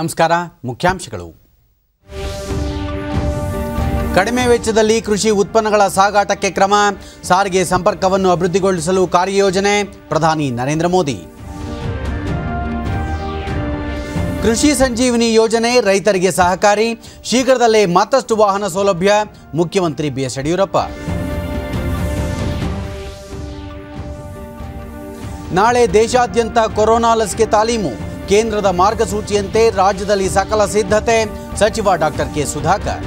ನಮಸ್ಕಾರ. ಮುಖ್ಯಾಂಶಗಳು. ಕಡಿಮೆ ವೆಚ್ಚದಲ್ಲಿ ಕೃಷಿ ಉತ್ಪನ್ನಗಳ ಸಾಗಾಟಕ್ಕೆ ಕ್ರಮ, ಸಾರಿಗೆ ಸಂಪರ್ಕವನ್ನು ಅಭಿವೃದ್ಧಿಗೊಳಿಸಲು ಕಾರ್ಯಯೋಜನೆ, ಪ್ರಧಾನಿ ನರೇಂದ್ರ ಮೋದಿ. ಕೃಷಿ ಸಂಜೀವಿನಿ ಯೋಜನೆ ರೈತರಿಗೆ ಸಹಕಾರಿ, ಶೀಘ್ರದಲ್ಲೇ ಮತ್ತಷ್ಟು ವಾಹನ ಸೌಲಭ್ಯ, ಮುಖ್ಯಮಂತ್ರಿ ಬಿಎಸ್ ಯಡಿಯೂರಪ್ಪ. ನಾಳೆ ದೇಶಾದ್ಯಂತ ಕೊರೋನಾ ಲಸಿಕೆ ತಾಲೀಮು, ಕೇಂದ್ರದ ಮಾರ್ಗಸೂಚಿಯಂತೆ ರಾಜ್ಯದಲ್ಲಿ ಸಕಲ ಸಿದ್ಧತೆ, ಸಚಿವ ಡಾಕ್ಟರ್ ಕೆ ಸುಧಾಕರ್.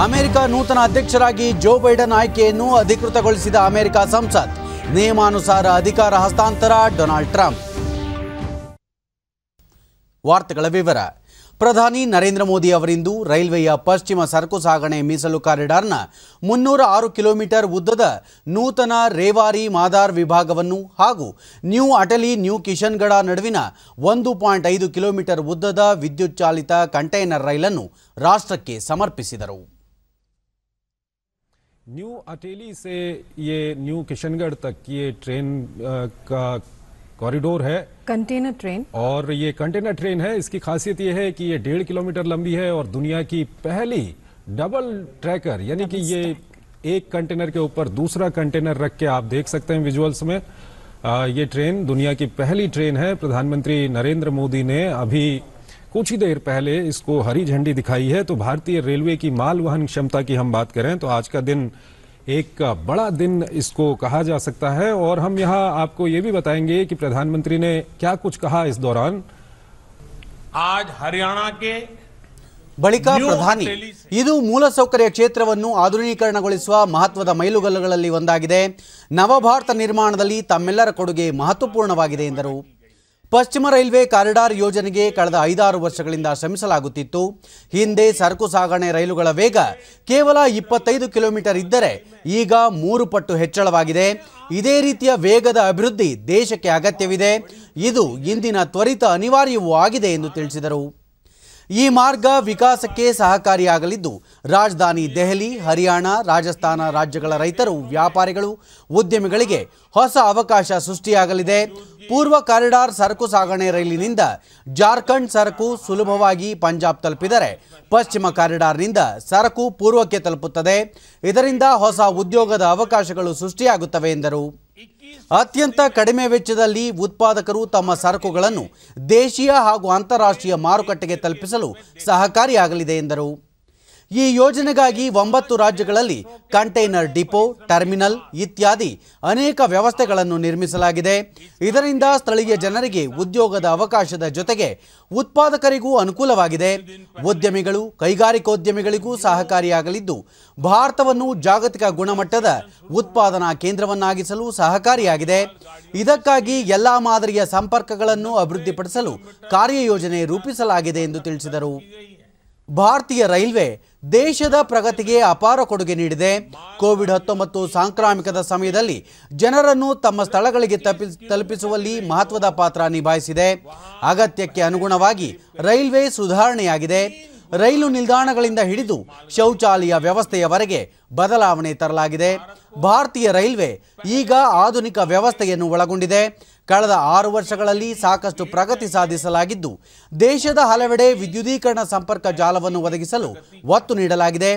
ಅಮೆರಿಕ ನೂತನ ಅಧ್ಯಕ್ಷರಾಗಿ ಜೋ ಬೈಡನ್ ಆಯ್ಕೆಯನ್ನು ಅಧಿಕೃತಗೊಳಿಸಿದ ಅಮೆರಿಕ ಸಂಸತ್, ನಿಯಮಾನುಸಾರ ಅಧಿಕಾರ ಹಸ್ತಾಂತರ ಡೊನಾಲ್ಡ್ ಟ್ರಂಪ್. ವಾರ್ತೆಗಳ ವಿವರ. ಪ್ರಧಾನಿ ನರೇಂದ್ರ ಮೋದಿ ಅವರಿಂದು ರೈಲ್ವೆಯ ಪಶ್ಚಿಮ ಸರಕು ಸಾಗಣೆ ಮೀಸಲು ಕಾರಿಡಾರ್ನ 306 ಕಿಲೋಮೀಟರ್ ಉದ್ದದ ನೂತನ ರೇವಾರಿ ಮಾದಾರ್ ವಿಭಾಗವನ್ನು ಹಾಗೂ ನ್ಯೂ ಅಟಲಿ ನ್ಯೂ ಕಿಶನ್ಗಢ ನಡುವಿನ 1.5 ಕಿಲೋಮೀಟರ್ ಉದ್ದದ ವಿದ್ಯುತ್ ಚಾಲಿತ ಕಂಟೈನರ್ ರೈಲನ್ನು ರಾಷ್ಟ್ರಕ್ಕೆ ಸಮರ್ಪಿಸಿದರು. न्यू अटेली से ये न्यू किशनगढ़ तक ये ट्रेन का कॉरिडोर है, कंटेनर ट्रेन, और ये कंटेनर ट्रेन है. इसकी खासियत ये है कि ये 1.5 किलोमीटर लंबी है और दुनिया की पहली डबल ट्रैकर, यानी कि ये एक कंटेनर के ऊपर दूसरा कंटेनर रख के आप देख सकते हैं विजुअल्स में. ये ट्रेन दुनिया की पहली ट्रेन है. प्रधानमंत्री नरेंद्र मोदी ने अभी कुछ ही देर पहले इसको हरी झंडी दिखाई है. तो भारतीय रेलवे की माल वहन क्षमता की हम बात करें तो आज का दिन एक बड़ा दिन इसको कहा जा सकता है. और हम यहाँ आपको ये भी बताएंगे कि प्रधानमंत्री ने क्या कुछ कहा इस दौरान. आज हरियाणा के ಬಳಿಕ ಪ್ರಧಾನಿ ಇದು ಮೂಲಸೌಕರ್ಯ ಕ್ಷೇತ್ರವನ್ನು ಆಧುನೀಕರಣಗೊಳಿಸುವ ಮಹತ್ವದ ಮೈಲುಗಲ್ಲುಗಳಲ್ಲಿ ಒಂದಾಗಿದೆ, ನವಭಾರತ ನಿರ್ಮಾಣದಲ್ಲಿ ತಮ್ಮೆಲ್ಲರ ಕೊಡುಗೆ ಮಹತ್ವಪೂರ್ಣವಾಗಿದೆ ಎಂದರು. ಪಶ್ಚಿಮ ರೈಲ್ವೆ ಕಾರಿಡಾರ್ ಯೋಜನೆಗೆ ಕಳೆದ 5-6 ವರ್ಷಗಳಿಂದ ಶ್ರಮಿಸಲಾಗುತ್ತಿತ್ತು. ಹಿಂದೆ ಸರಕು ಸಾಗಣೆ ರೈಲುಗಳ ವೇಗ ಕೇವಲ 25 ಕಿಲೋಮೀಟರ್ ಇದ್ದರೆ ಈಗ 3 ಪಟ್ಟು ಹೆಚ್ಚಳವಾಗಿದೆ. ಇದೇ ರೀತಿಯ ವೇಗದ ಅಭಿವೃದ್ಧಿ ದೇಶಕ್ಕೆ ಅಗತ್ಯವಿದೆ. ಇದು ಇಂದಿನ ತ್ವರಿತ ಅನಿವಾರ್ಯವೂ ಆಗಿದೆ ಎಂದು ತಿಳಿಸಿದರು. ಈ ಮಾರ್ಗ ವಿಕಾಸಕ್ಕೆ ಸಹಕಾರಿಯಾಗಲಿದ್ದು ರಾಜಧಾನಿ ದೆಹಲಿ, ಹರಿಯಾಣ, ರಾಜಸ್ಥಾನ ರಾಜ್ಯಗಳ ರೈತರು, ವ್ಯಾಪಾರಿಗಳು, ಉದ್ಯಮಿಗಳಿಗೆ ಹೊಸ ಅವಕಾಶ ಸೃಷ್ಟಿಯಾಗಲಿದೆ. ಪೂರ್ವ ಕಾರಿಡಾರ್ ಸರಕು ಸಾಗಣೆ ರೈಲಿನಿಂದ ಜಾರ್ಖಂಡ್ ಸರಕು ಸುಲಭವಾಗಿ ಪಂಜಾಬ್ ತಲುಪಿದರೆ ಪಶ್ಚಿಮ ಕಾರಿಡಾರ್ನಿಂದ ಸರಕು ಪೂರ್ವಕ್ಕೆ ತಲುಪುತ್ತದೆ. ಇದರಿಂದ ಹೊಸ ಉದ್ಯೋಗದ ಅವಕಾಶಗಳು ಸೃಷ್ಟಿಯಾಗುತ್ತವೆ ಎಂದರು. ಅತ್ಯಂತ ಕಡಿಮೆ ವೆಚ್ಚದಲ್ಲಿ ಉತ್ಪಾದಕರು ತಮ್ಮ ಸರಕುಗಳನ್ನು ದೇಶೀಯ ಹಾಗೂ ಅಂತಾರಾಷ್ಟ್ರೀಯ ಮಾರುಕಟ್ಟೆಗೆ ತಲುಪಿಸಲು ಸಹಕಾರಿಯಾಗಲಿದೆ ಎಂದರು. ಈ ಯೋಜನೆಗಾಗಿ 9 ರಾಜ್ಯಗಳಲ್ಲಿ ಕಂಟೈನರ್ ಡಿಪೋ, ಟರ್ಮಿನಲ್ ಇತ್ಯಾದಿ ಅನೇಕ ವ್ಯವಸ್ಥೆಗಳನ್ನು ನಿರ್ಮಿಸಲಾಗಿದೆ. ಇದರಿಂದ ಸ್ಥಳೀಯ ಜನರಿಗೆ ಉದ್ಯೋಗದ ಅವಕಾಶದ ಜೊತೆಗೆ ಉತ್ಪಾದಕರಿಗೂ ಅನುಕೂಲವಾಗಿದೆ. ಉದ್ಯಮಿಗಳು, ಕೈಗಾರಿಕೋದ್ಯಮಿಗಳಿಗೂ ಸಹಕಾರಿಯಾಗಲಿದ್ದು ಭಾರತವನ್ನು ಜಾಗತಿಕ ಗುಣಮಟ್ಟದ ಉತ್ಪಾದನಾ ಕೇಂದ್ರವನ್ನಾಗಿಸಲು ಸಹಕಾರಿಯಾಗಿದೆ. ಇದಕ್ಕಾಗಿ ಎಲ್ಲಾ ಮಾದರಿಯ ಸಂಪರ್ಕಗಳನ್ನು ಅಭಿವೃದ್ಧಿಪಡಿಸಲು ಕಾರ್ಯಯೋಜನೆ ರೂಪಿಸಲಾಗಿದೆ ಎಂದು ತಿಳಿಸಿದರು. ಭಾರತೀಯ ರೈಲ್ವೆ ದೇಶದ ಪ್ರಗತಿಗೆ ಅಪಾರ ಕೊಡುಗೆ ನೀಡಿದೆ. ಕೋವಿಡ್-19 ಸಾಂಕ್ರಾಮಿಕದ ಸಮಯದಲ್ಲಿ ಜನರನ್ನು ತಮ್ಮ ಸ್ಥಳಗಳಿಗೆ ತಲುಪಿಸುವಲ್ಲಿ ಮಹತ್ವದ ಪಾತ್ರ ನಿಭಾಯಿಸಿದೆ. ಅಗತ್ಯಕ್ಕೆ ಅನುಗುಣವಾಗಿ ರೈಲ್ವೆ ಸುಧಾರಣೆಯಾಗಿದೆ. ರೈಲು ನಿಲ್ದಾಣಗಳಿಂದ ಹಿಡಿದು ಶೌಚಾಲಯ ವ್ಯವಸ್ಥೆಯವರೆಗೆ ಬದಲಾವಣೆ ತರಲಾಗಿದೆ. ಭಾರತೀಯ ರೈಲ್ವೆ ಈಗ ಆಧುನಿಕ ವ್ಯವಸ್ಥೆಯನ್ನು ಒಳಗೊಂಡಿದೆ. ಕಳೆದ 6 ವರ್ಷಗಳಲ್ಲಿ ಸಾಕಷ್ಟು ಪ್ರಗತಿ ಸಾಧಿಸಲಾಗಿದ್ದು ದೇಶದ ಹಲವೆಡೆ ವಿದ್ಯುದೀಕರಣ ಸಂಪರ್ಕ ಜಾಲವನ್ನು ಒದಗಿಸಲು ಒತ್ತು ನೀಡಲಾಗಿದೆ.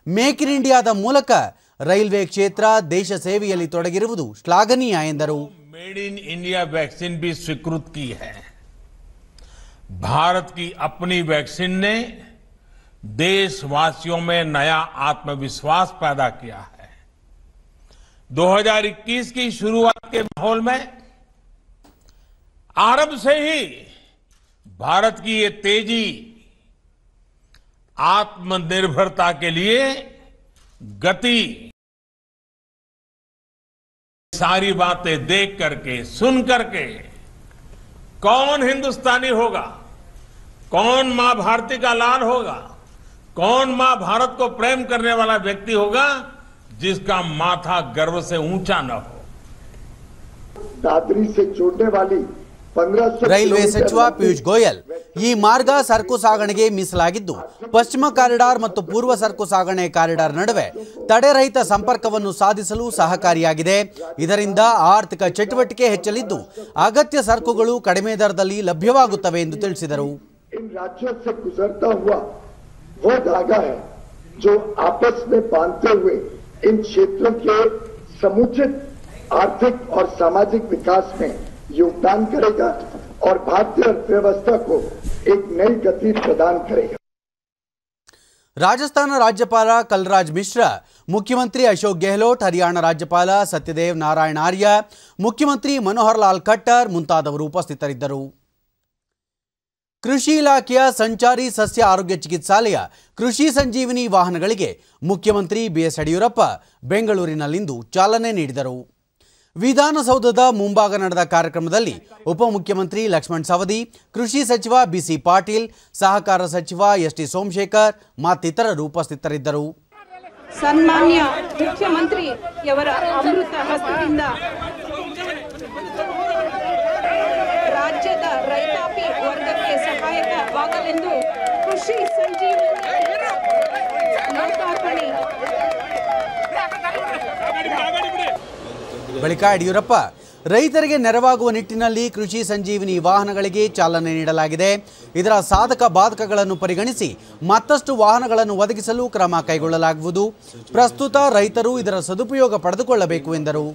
ಮೇಕ್ ಇನ್ ಇಂಡಿಯಾದ ಮೂಲಕ ರೈಲ್ವೆ ಕ್ಷೇತ್ರ ದೇಶ ಸೇವೆಯಲ್ಲಿ ತೊಡಗಿರುವುದು ಶ್ಲಾಘನೀಯ ಎಂದರು. मेड इन इंडिया वैक्सीन भी स्वीकृत की है. भारत की अपनी वैक्सीन ने देशवासियों में नया आत्मविश्वास पैदा किया है. 2021 की शुरुआत के माहौल में आरंभ से ही भारत की ये तेजी आत्मनिर्भरता के लिए गति, सारी बातें देख करके, सुन करके कौन हिंदुस्तानी होगा, कौन मां भारती का लाल होगा, कौन मां भारत को प्रेम करने वाला व्यक्ति होगा जिसका माथा गर्व से ऊंचा न हो. दादरी से जोड़ने वाली ರೈಲ್ವೆ ಸಚಿವ ಪಿಯೂಷ್ ಗೋಯಲ್ ಈ ಮಾರ್ಗ ಸರಕು ಸಾಗಣೆಗೆ ಮೀಸಲಾಗಿದ್ದು ಪಶ್ಚಿಮ ಕಾರಿಡಾರ್ ಮತ್ತು ಪೂರ್ವ ಸರಕು ಸಾಗಣೆ ಕಾರಿಡಾರ್ ನಡುವೆ ತಡೆರಹಿತ ಸಂಪರ್ಕವನ್ನು ಸಾಧಿಸಲು ಸಹಕಾರಿಯಾಗಿದೆ. ಇದರಿಂದ ಆರ್ಥಿಕ ಚಟುವಟಿಕೆ ಹೆಚ್ಚಲಿದ್ದು ಅಗತ್ಯ ಸರಕುಗಳು ಕಡಿಮೆ ದರದಲ್ಲಿ ಲಭ್ಯವಾಗುತ್ತವೆ ಎಂದು ತಿಳಿಸಿದರು. जो आपस में बांधते हुए इन क्षेत्रों के समुचित आर्थिक और सामाजिक विकास में योगदान करेगा और भारतीय अर्थव्यवस्था को एक नई गति प्रदान करेगा. राजस्थान राज्यपाल कलराज मिश्रा, मुख्यमंत्री अशोक गहलोत, हरियाण राज्यपाल सत्यदेव नारायण आर्य, मुख्यमंत्री मनोहर लाल खट्टर ಮುಂತಾದವರು ಉಪಸ್ಥಿತರಿದ್ದರು. ಕೃಷಿ ಇಲಾಖೆಯ ಸಂಚಾರಿ ಸಸ್ಯ ಆರೋಗ್ಯ ಚಿಕಿತ್ಸಾಲಯ ಕೃಷಿ ಸಂಜೀವಿನಿ ವಾಹನಗಳಿಗೆ ಮುಖ್ಯಮಂತ್ರಿ ಬಿಎಸ್ ಯಡಿಯೂರಪ್ಪ ಬೆಂಗಳೂರಿನಲ್ಲಿಂದು ಚಾಲನೆ ನೀಡಿದರು. ವಿಧಾನಸೌಧದ ಮುಂಭಾಗ ನಡೆದ ಕಾರ್ಯಕ್ರಮದಲ್ಲಿ ಉಪಮುಖ್ಯಮಂತ್ರಿ ಲಕ್ಷ್ಮಣ ಸವದಿ, ಕೃಷಿ ಸಚಿವ ಬಿಸಿ ಪಾಟೀಲ್, ಸಹಕಾರ ಸಚಿವ ಎಸ್ಟಿ ಸೋಮಶೇಖರ್ ಮತ್ತಿತರರು ಉಪಸ್ಥಿತರಿದ್ದರು. ಸನ್ಮಾನ್ಯ ಮುಖ್ಯಮಂತ್ರಿಯವರ ಅಮೃತ ಹಸ್ತದಿಂದ ರಾಜ್ಯದ ರೈತಾಪಿ ವರ್ಗಕ್ಕೆ ಸಹಾಯಕವಾಗಲೆಂದು ಕೃಷಿ ಸಂಜೀವಿನಿ ಲೋಕಾರ್ಪಣೆ. ಬಳಿಕ ಯಡಿಯೂರಪ್ಪ ರೈತರಿಗೆ ನೆರವಾಗುವ ನಿಟ್ಟಿನಲ್ಲಿ ಕೃಷಿ ಸಂಜೀವಿನಿ ವಾಹನಗಳಿಗೆ ಚಾಲನೆ ನೀಡಲಾಗಿದೆ. ಇದರ ಸಾಧಕ ಬಾಧಕಗಳನ್ನು ಪರಿಗಣಿಸಿ ಮತ್ತಷ್ಟು ವಾಹನಗಳನ್ನು ಒದಗಿಸಲು ಕ್ರಮ ಕೈಗೊಳ್ಳಲಾಗುವುದು. ಪ್ರಸ್ತುತ ರೈತರು ಇದರ ಸದುಪಯೋಗ ಪಡೆದುಕೊಳ್ಳಬೇಕು ಎಂದರು.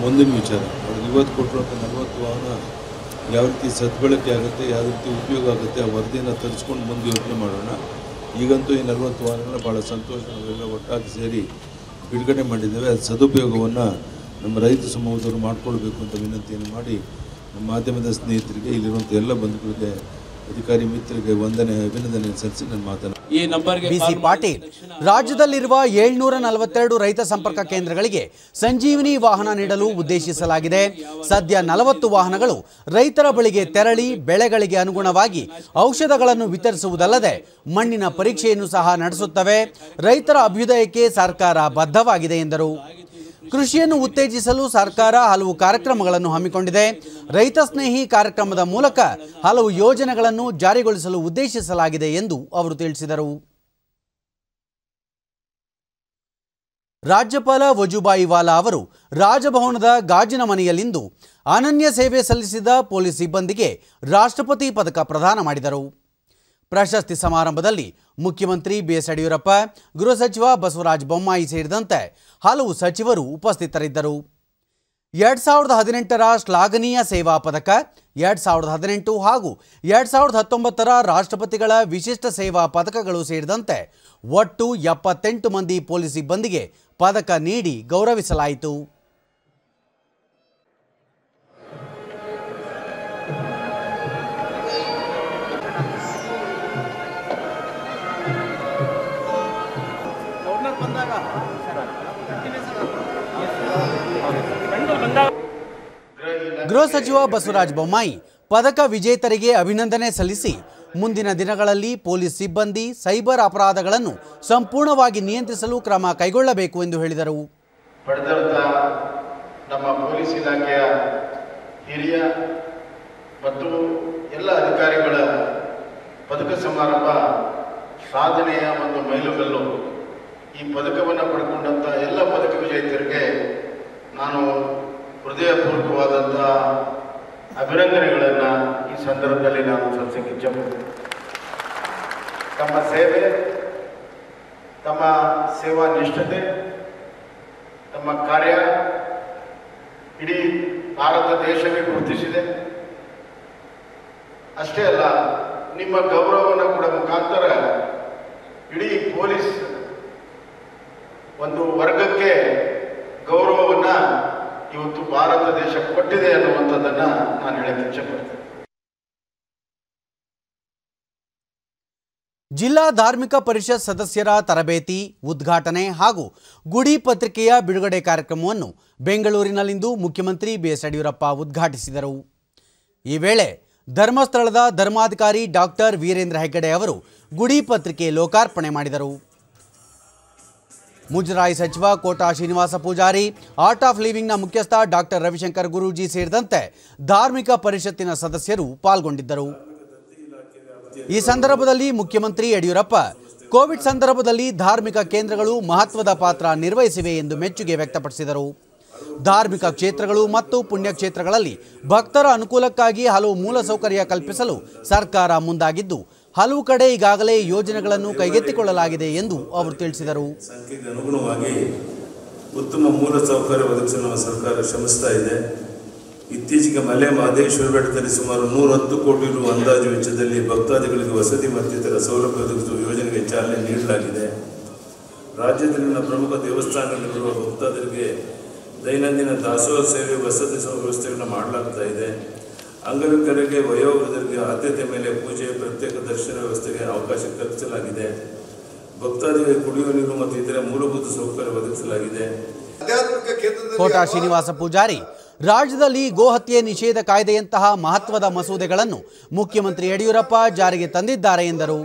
ಮುಂದಿನ ವಿಚಾರ ಇವತ್ತು ಕೊಟ್ಟಿರುವಂಥ 40 ವಾಹನ ಯಾವ ರೀತಿ ಸದ್ಬಳಕೆ ಆಗುತ್ತೆ, ಯಾವ ರೀತಿ ಉಪಯೋಗ ಆಗುತ್ತೆ, ಆ ವರದಿಯನ್ನು ತರಿಸ್ಕೊಂಡು ಮುಂದೆ ಯೋಚನೆ ಮಾಡೋಣ. ಈಗಂತೂ ಈ 40 ವಾಹನಗಳನ್ನ ಭಾಳ ಸಂತೋಷ ನಾವೆಲ್ಲ ಒಟ್ಟಾಗಿ ಸೇರಿ ಬಿಡುಗಡೆ ಮಾಡಿದ್ದೇವೆ. ಅದು ಸದುಪಯೋಗವನ್ನು ನಮ್ಮ ರೈತ ಸಮೂಹದವರು ಮಾಡಿಕೊಳ್ಬೇಕು ಅಂತ ವಿನಂತಿಯನ್ನು ಮಾಡಿ ನಮ್ಮ ಮಾಧ್ಯಮದ ಸ್ನೇಹಿತರಿಗೆ, ಇಲ್ಲಿರುವಂಥ ಎಲ್ಲ ಬಂಧುಗಳಿಗೆ, ಅಧಿಕಾರಿ ಮಿತ್ರರಿಗೆ ಅಭಿನಂದನೆ ಸಲ್ಲಿಸಿ ನನ್ನ ಮಾತನ್ನು. ಬಿಸಿ ಪಾಟೀಲ್, ರಾಜ್ಯದಲ್ಲಿರುವ 742 ರೈತ ಸಂಪರ್ಕ ಕೇಂದ್ರಗಳಿಗೆ ಸಂಜೀವಿನಿ ವಾಹನ ನೀಡಲು ಉದ್ದೇಶಿಸಲಾಗಿದೆ. ಸದ್ಯ 40 ವಾಹನಗಳು ರೈತರ ಬಳಿಗೆ ತೆರಳಿ ಬೆಳೆಗಳಿಗೆ ಅನುಗುಣವಾಗಿ ಔಷಧಗಳನ್ನು ವಿತರಿಸುವುದಲ್ಲದೆ ಮಣ್ಣಿನ ಪರೀಕ್ಷೆಯನ್ನು ಸಹ ನಡೆಸುತ್ತವೆ. ರೈತರ ಅಭ್ಯುದಯಕ್ಕೆ ಸರ್ಕಾರ ಬದ್ಧವಾಗಿದೆ ಎಂದರು. ಕೃಷಿಯನ್ನು ಉತ್ತೇಜಿಸಲು ಸರ್ಕಾರ ಹಲವು ಕಾರ್ಯಕ್ರಮಗಳನ್ನು ಹಮ್ಮಿಕೊಂಡಿದೆ. ರೈತ ಸ್ನೇಹಿ ಕಾರ್ಯಕ್ರಮದ ಮೂಲಕ ಹಲವು ಯೋಜನೆಗಳನ್ನು ಜಾರಿಗೊಳಿಸಲು ಉದ್ದೇಶಿಸಲಾಗಿದೆ ಎಂದು ಅವರು ತಿಳಿಸಿದರು. ರಾಜ್ಯಪಾಲ ವಜುಭಾಯಿ ವಾಲಾ ಅವರು ರಾಜಭವನದ ಗಾಜಿನ ಮನೆಯಲ್ಲಿಂದು ಅನನ್ಯ ಸೇವೆ ಸಲ್ಲಿಸಿದ ಪೊಲೀಸ್ ಸಿಬ್ಬಂದಿಗೆ ರಾಷ್ಟ್ರಪತಿ ಪದಕ ಪ್ರದಾನ ಮಾಡಿದರು. ಪ್ರಶಸ್ತಿ ಸಮಾರಂಭದಲ್ಲಿ ಮುಖ್ಯಮಂತ್ರಿ ಬಿಎಸ್ ಯಡಿಯೂರಪ್ಪ, ಗೃಹ ಸಚಿವ ಬಸವರಾಜ ಬೊಮ್ಮಾಯಿ ಸೇರಿದಂತೆ ಹಲವು ಸಚಿವರು ಉಪಸ್ಥಿತರಿದ್ದರು. 2018ರ ಶ್ಲಾಘನೀಯ ಸೇವಾ ಪದಕ, 2018 ಹಾಗೂ 2019ರ ರಾಷ್ಟ್ರಪತಿಗಳ ವಿಶಿಷ್ಟ ಸೇವಾ ಪದಕಗಳು ಸೇರಿದಂತೆ ಒಟ್ಟು 78 ಮಂದಿ ಪೊಲೀಸ್ ಸಿಬ್ಬಂದಿಗೆ ಪದಕ ನೀಡಿ ಗೌರವಿಸಲಾಯಿತು. ಗೃಹ ಸಚಿವ ಬಸವರಾಜ ಬೊಮ್ಮಾಯಿ ಪದಕ ವಿಜೇತರಿಗೆ ಅಭಿನಂದನೆ ಸಲ್ಲಿಸಿ ಮುಂದಿನ ದಿನಗಳಲ್ಲಿ ಪೊಲೀಸ್ ಸಿಬ್ಬಂದಿ ಸೈಬರ್ ಅಪರಾಧಗಳನ್ನು ಸಂಪೂರ್ಣವಾಗಿ ನಿಯಂತ್ರಿಸಲು ಕ್ರಮ ಕೈಗೊಳ್ಳಬೇಕು ಎಂದು ಹೇಳಿದರು. ನಮ್ಮ ಪೊಲೀಸ್ ಇಲಾಖೆಯ ಹಿರಿಯ ಮತ್ತು ಎಲ್ಲ ಅಧಿಕಾರಿಗಳ ಪದಕ ಸಮಾರಂಭ ಸಾಧನೆಯ ಒಂದು ಮೈಲುಗಲ್ಲು. ಈ ಪದಕವನ್ನು ಪಡ್ಕೊಂಡಂಥ ಎಲ್ಲ ಪದಕ ವಿಜೇತರಿಗೆ ನಾನು ಹೃದಯಪೂರ್ವಕವಾದಂಥ ಅಭಿನಂದನೆಗಳನ್ನು ಈ ಸಂದರ್ಭದಲ್ಲಿ ನಾನು ಸಲ್ಲಿಸಕ್ಕೆ ಇಚ್ಛೆಪಡ್ತೀನಿ. ತಮ್ಮ ಸೇವೆ, ತಮ್ಮ ಸೇವಾ ನಿಷ್ಠತೆ, ತಮ್ಮ ಕಾರ್ಯ ಇಡೀ ಭಾರತ ದೇಶವೇ ಗುರುತಿಸಿದೆ. ಅಷ್ಟೇ ಅಲ್ಲ, ನಿಮ್ಮ ಗೌರವವನ್ನು ಕೂಡ ಮುಖಾಂತರ ಇಡೀ ಪೊಲೀಸ್ ಒಂದು ವರ್ಗಕ್ಕೆ ಗೌರವವನ್ನು ಇವತ್ತು ಭಾರತ ದೇಶ ಕೊಟ್ಟಿದೆ ಅನ್ನುವಂಥದ್ದನ್ನು ನಾನು ಹೇಳಕ್ಕೆ ಇಚ್ಛೆಪಡ್ತೇನೆ. ಜಿಲ್ಲಾ ಧಾರ್ಮಿಕ ಪರಿಷತ್ ಸದಸ್ಯರ ತರಬೇತಿ, ಉದ್ಘಾಟನೆ ಹಾಗೂ ಗುಡಿ ಪತ್ರಿಕೆಯ ಬಿಡುಗಡೆ ಕಾರ್ಯಕ್ರಮವನ್ನು ಬೆಂಗಳೂರಿನಲ್ಲಿಂದು ಮುಖ್ಯಮಂತ್ರಿ ಬಿಎಸ್ ಯಡಿಯೂರಪ್ಪ ಉದ್ಘಾಟಿಸಿದರು. ಈ ವೇಳೆ ಧರ್ಮಸ್ಥಳದ ಧರ್ಮಾಧಿಕಾರಿ ಡಾಕ್ಟರ್ ವೀರೇಂದ್ರ ಹೆಗ್ಗಡೆ ಅವರು ಗುಡಿ ಪತ್ರಿಕೆ ಲೋಕಾರ್ಪಣೆ ಮಾಡಿದರು. ಮುಜರಾಯಿ ಸಚಿವ ಕೋಟಾ ಶ್ರೀನಿವಾಸ ಪೂಜಾರಿ, ಆರ್ಟ್ ಆಫ್ ಲಿವಿಂಗ್ನ ಮುಖ್ಯಸ್ಥ ಡಾಕ್ಟರ್ ರವಿಶಂಕರ್ ಗುರೂಜಿ ಸೇರಿದಂತೆ ಧಾರ್ಮಿಕ ಪರಿಷತ್ತಿನ ಸದಸ್ಯರು ಪಾಲ್ಗೊಂಡಿದ್ದರು. ಈ ಸಂದರ್ಭದಲ್ಲಿ ಮುಖ್ಯಮಂತ್ರಿ ಯಡಿಯೂರಪ್ಪ ಕೋವಿಡ್ ಸಂದರ್ಭದಲ್ಲಿ ಧಾರ್ಮಿಕ ಕೇಂದ್ರಗಳು ಮಹತ್ವದ ಪಾತ್ರ ನಿರ್ವಹಿಸಿವೆ ಎಂದು ಮೆಚ್ಚುಗೆ ವ್ಯಕ್ತಪಡಿಸಿದರು. ಧಾರ್ಮಿಕ ಕ್ಷೇತ್ರಗಳು ಮತ್ತು ಪುಣ್ಯಕ್ಷೇತ್ರಗಳಲ್ಲಿ ಭಕ್ತರ ಅನುಕೂಲಕ್ಕಾಗಿ ಹಲವು ಮೂಲಸೌಕರ್ಯ ಕಲ್ಪಿಸಲು ಸರ್ಕಾರ ಮುಂದಾಗಿದ್ದು ಹಲವು ಕಡೆ ಈಗಾಗಲೇ ಯೋಜನೆಗಳನ್ನು ಕೈಗೆತ್ತಿಕೊಳ್ಳಲಾಗಿದೆ ಎಂದು ಅವರು ತಿಳಿಸಿದರು. ಸಂಖ್ಯೆಗೆ ಅನುಗುಣವಾಗಿ ಉತ್ತಮ ಮೂಲ ಸೌಕರ್ಯ ಒದಗಿಸಲು ನಮ್ಮ ಸರ್ಕಾರ ಶ್ರಮಿಸ್ತಾ ಇದೆ. ಇತ್ತೀಚೆಗೆ ಮಲೆ ಮಹದೇಶ್ವರ ಬೆಟ್ಟದಲ್ಲಿ ಸುಮಾರು 110 ಕೋಟಿ ರು ಅಂದಾಜು ವೆಚ್ಚದಲ್ಲಿ ಭಕ್ತಾದಿಗಳಿಗೆ ವಸತಿ ಮತ್ತಿತರ ಸೌಲಭ್ಯ ಒದಗಿಸುವ ಯೋಜನೆಗೆ ಚಾಲನೆ ನೀಡಲಾಗಿದೆ. ರಾಜ್ಯದಲ್ಲಿನ ಪ್ರಮುಖ ದೇವಸ್ಥಾನಗಳಿರುವ ಭಕ್ತಾದಿಗಳಿಗೆ ದೈನಂದಿನ ದಾಸೋಹ ಸೇವೆ, ವಸತಿ ವ್ಯವಸ್ಥೆಗಳನ್ನು ಮಾಡಲಾಗ್ತಾ ಇದೆ. ಅಂಗವಿಕಲರಿಗೆ, ವಯೋವೃದ್ಧರಿಗೆ ಆದ್ಯತೆ ಮೇಲೆ ಪೂಜೆ, ಪ್ರತ್ಯೇಕ ದರ್ಶನ ವ್ಯವಸ್ಥೆಗೆ ಅವಕಾಶ ಕಲ್ಪಿಸಲಾಗಿದೆ. ಭಕ್ತಾದಿಗಳಿಗೆ ಕುಡಿಯುವ ನೀರು ಮತ್ತು ಇತರೆ ಮೂಲಭೂತ ಸೌಕರ್ಯ ಒದಗಿಸಲಾಗಿದೆ. ಕೋಟಾ ಶ್ರೀನಿವಾಸ ಪೂಜಾರಿ ರಾಜ್ಯದಲ್ಲಿ ಗೋಹತ್ಯೆ ನಿಷೇಧ ಕಾಯ್ದೆಯಂತಹ ಮಹತ್ವದ ಮಸೂದೆಗಳನ್ನು ಮುಖ್ಯಮಂತ್ರಿ ಯಡಿಯೂರಪ್ಪ ಜಾರಿಗೆ ತಂದಿದ್ದಾರೆ ಎಂದರು.